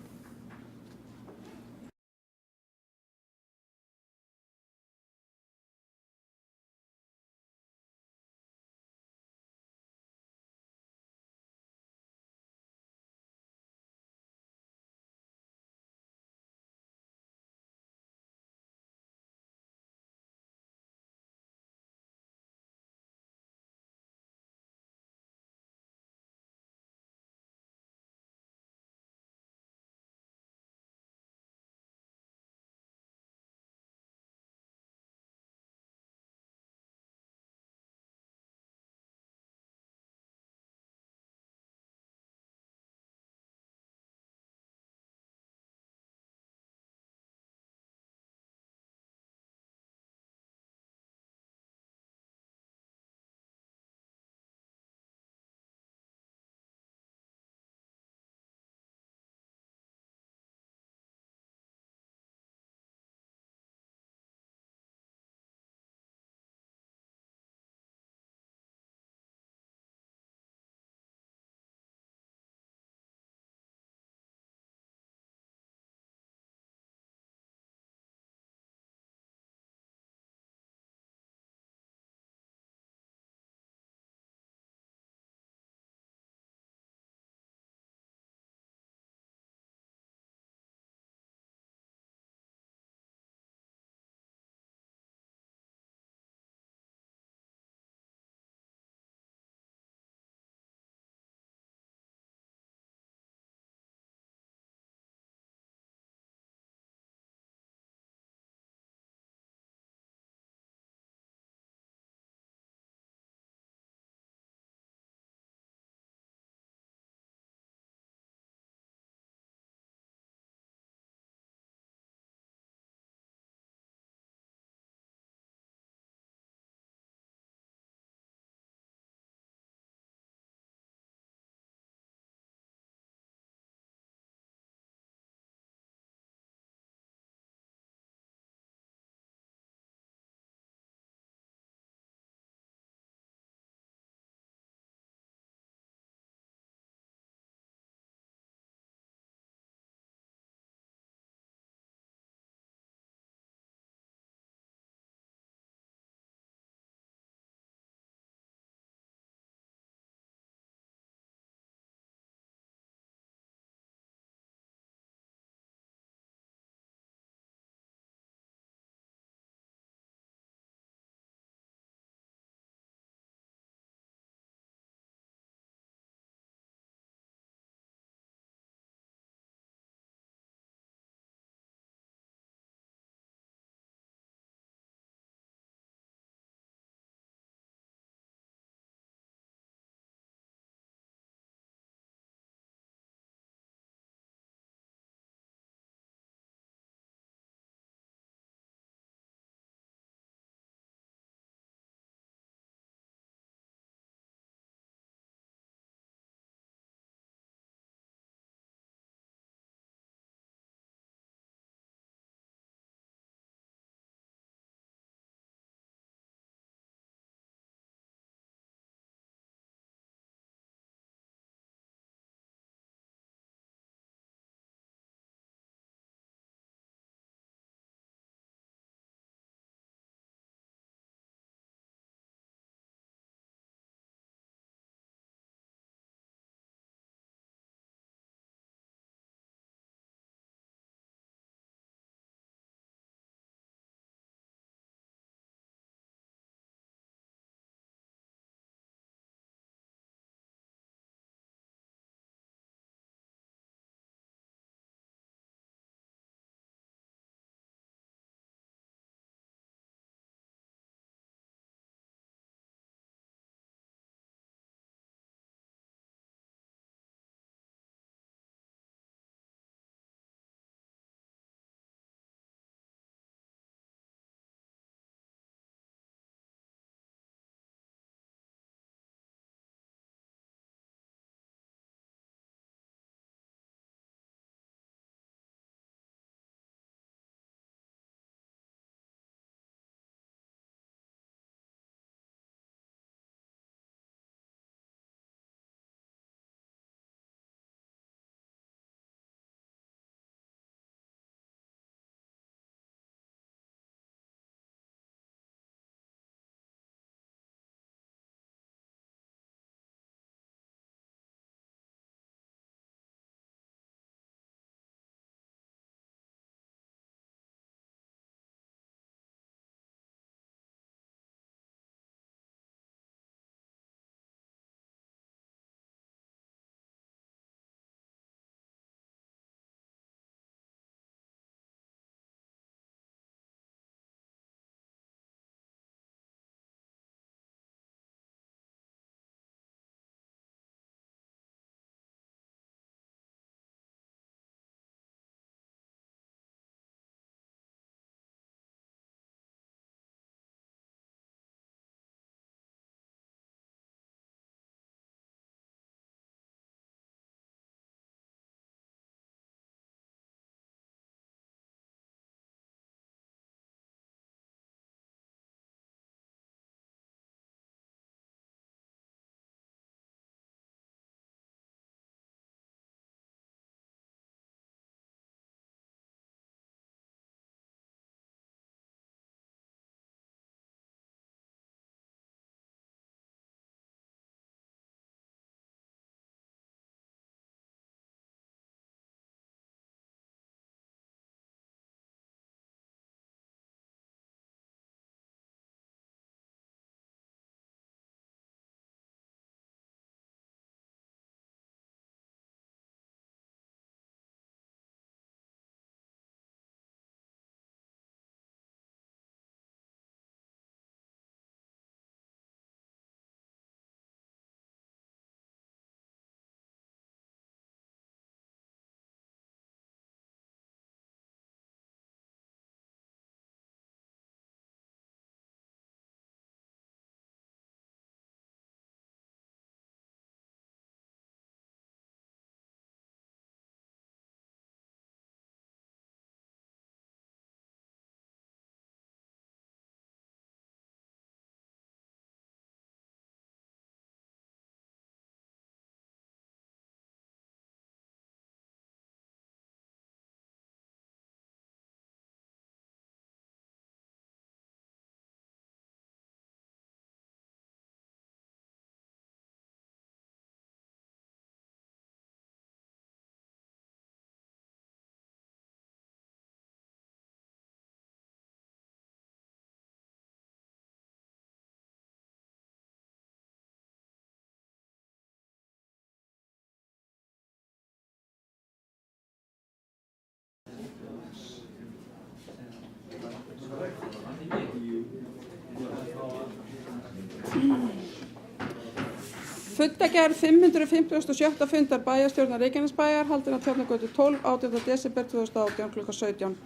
Fundargerð 557. fundar bæjarstjórnar Reykjanesbæjar haldin á Tjarnargötu 12, 18. desember 2018 kl. 17.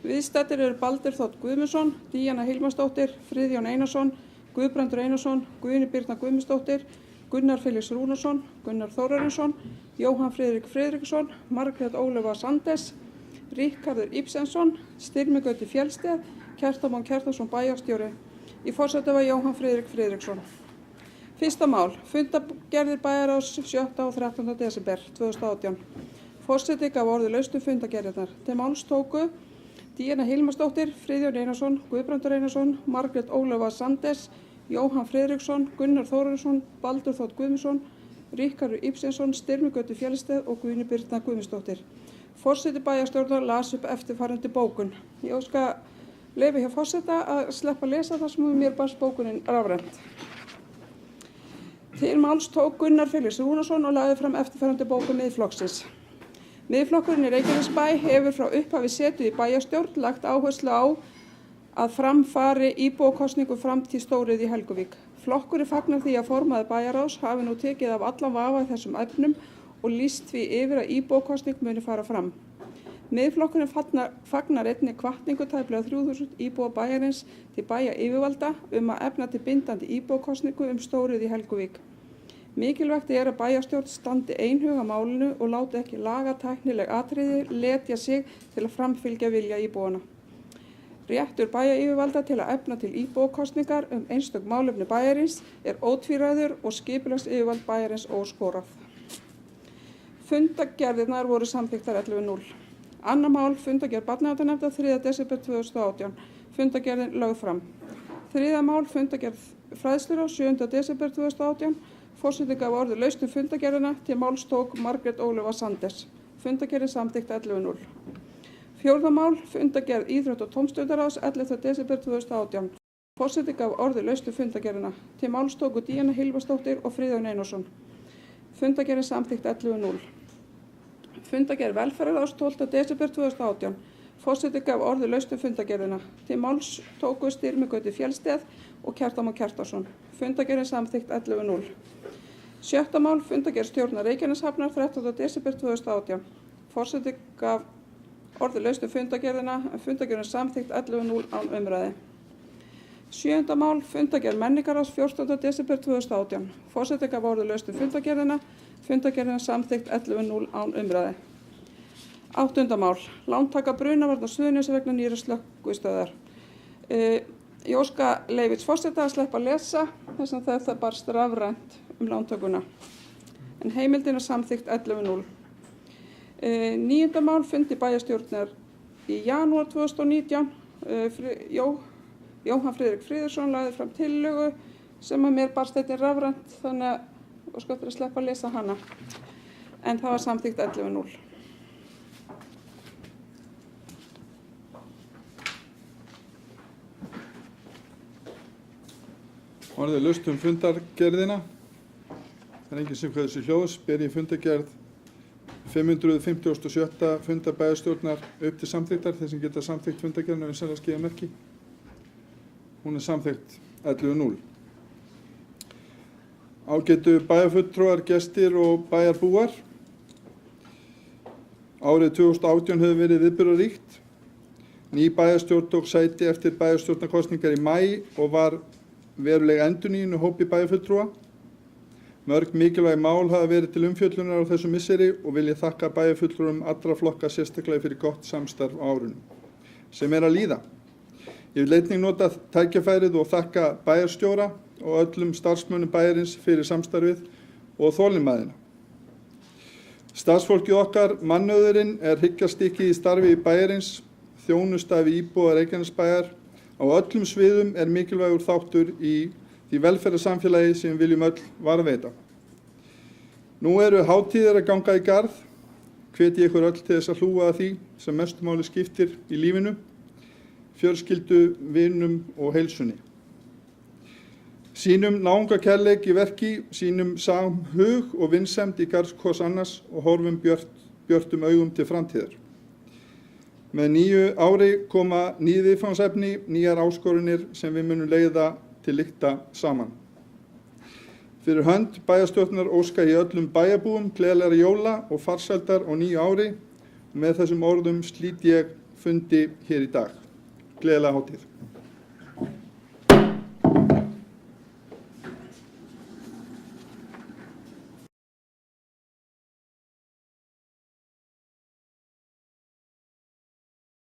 Viðstaddir eru Baldur Þ. Guðmundsson, Díana Hilmarsdóttir, Friðjón Einarsson, Guðbrandur Einarsson, Guðni Birna Guðmundsdóttir, Gunnar Felix Rúnarsson, Gunnar Þórarinsson, Jóhann Friðrik Friðriksson, Margrét Ólöfa Sandes, Ríkharður Ibsensson, Styrmi Gauti Fjellsteð, Kjartan Már Kjartansson bæjarstjóri. Í forseta var Jóhann Friðrik Friðriksson. Fyrsta mál, fundargerðir bæjarráðs 7. og 13. desember 2018. Forseti gaf orðið laust fundargerðirnar. Til máls tóku Díana Hilmarsdóttir, Friðjón Einarsson, Guðbrandur Einarsson, Margrét Ólöfa Sandes, Jóhann Friðriksson, Gunnar Þórarinsson, Baldur Þ. Guðmundsson, Ríkharður Ibsensson, Styrmi Gauti Fjellsteð og Guðni Birna Guðmundsdóttir. Forseti bæjarstjórnar las upp eftirfarandi bókun. Ég óska leyfi hjá forseta að sleppa að lesa þar sem mér barst bókunin rafrænt. Til máls tók Gunnar Felix Rúnarsson og lagði fram eftirfarandi bókun Miðflokksins. Miðflokkurinn í Reykjanesbæ hefur frá upphafi setu í bæjarstjórn lagt áherslu á að fram fari íbúakosningu framtíð stórið í Helguvík. Flokkurinn fagnar því að formaður bæjarráðs hafi nú tekið af allan vafa í þessum efnum og lýst því yfir að íbúakosning muni fara fram. Miðflokkurinn fagnar einnig hvatningu tæplega 3000 íbúa bæjarins til bæjaryfirvalda að efna til bindandi íbúakosningu stórið í Helguvík. Mikilvægt er að bæjarstjórn standi einhuga málinu og láti ekki lagatæknileg atriði letja sig til að framfylgja vilja íbúana. Réttur bæjaryfirvalda til að efna til íbúakosningar einstök málefni bæjarins er ótvíræður og skipulagsyfirvald bæjarins óskorað. Fundargerðirnar voru samþykktar 11:0. Annað mál, fundargerð barnaverndarnefndar 3. desember 2018. Fundargerðin lögð fram. Þriðja mál, fundargerð fræðsluráðs 7. desember 2018. Forseti gaf orðið laust fundargerðina. Til máls tók Margrét Ólöfa Sandes. Fundargerðin samþykkt 11:0. Fjórða mál, fundargerð íþrótta- og tómstundaráðs 11. desember 2018. Forseti gaf orðið laust fundargerðina. Til máls tóku Díana Hilmarsdóttir og Friðjón Einarsson. Fundargerðin samþykkt 11:0. Fundargerð velferðarráðs 12. desember 2018. Forseti gaf orðið laust fundargerðina. Til máls tóku Styrmi Gauti Fjellsteð og Kjartan Már Kjartansson. Fundargerðin samþykkt 11:0. Sjötta mál, fundargerð stjórnar Reykjaneshafnar 13. desember 2018. Forseti gaf orðið laust fundargerðina, en fundargerðin samþykkt 11:0 án umræðu. Sjöunda mál, fundargerð menningarráðs 14. desember 2018. Forseti gaf orðið laust fundargerðina, fundargerðin samþykkt 11:0 án umræðu. Áttunda mál, lántaka Brunavarna Suðurnesja vegna nýrrar slökkvistöðvar. Ég óska leyfis forseta að sleppa að lesa þess að þetta barst rafrænt lántökuna. En heimildin er samþykkt 11:0. Níunda mál, fundi bæjarstjórnar í janúar 2019. Jóhann Friðrik Friðriksson lagði fram tillögu sem að mér barst þetta rafrænt, þannig að óska eftir að sleppa að lesa hana. En það var samþykkt 11:0. Orðið laust fundargerðina. Það er enginn sem kveður sér hljóðs. Ber ég fundargerð 557. fundar bæjarstjórnar upp til samþykktar. Þeir sem geta samþykkt fundargerðina vinsamlegast gefa merki. Hún er samþykkt 11:0. Ágætu bæjarfulltrúar, gestir og bæjarbúar. Árið 2018 hefur verið viðburðaríkt. Ný bæjarstjórn tók sæti eftir bæjarstjórnarkosningar í maí og var veruleg endurnýjun í hópi bæjarfulltrúa. Mörg mikilvæg mál hafa verið til umfjöllunar á þessu misseri og vil ég þakka bæjarfulltrúum allra flokka sérstaklega fyrir gott samstarf á árinu sem er að líða. Ég vil einnig nota tækifærið og þakka bæjarstjóra og öllum starfsmönnum bæjarins fyrir samstarfið og þolinmæðina. Starfsfólkið okkar, mannauðurinn, er hryggjarstykkið í starfi í bæjarins, þjónusta við íbúa Reykjanesbæjar. Á öllum sviðum er mikilvægur þáttur í því velferðarsamfélagi sem við viljum öll varðveita. Nú eru hátíðir að ganga í garð. Hvet ég ykkur öll til þess að hlúa að því sem mestu máli skiptir í lífinu, fjölskyldu, vinum og heilsunni. Sýnum náungakærleik í verki, sýnum samhug og vinsemd í garð hvors annars og horfum björtum augum til framtíðar. Með nýju ári koma ný viðfangsefni, nýjar áskorunir sem við munum leiða til lykta saman. Fyrir hönd bæjarstjórnar óska ég öllum bæjarbúum gleðilegra jóla og farsældar á nýju ári. Með þessum orðum slít ég fundi hér í dag. Gleðilega hátíð.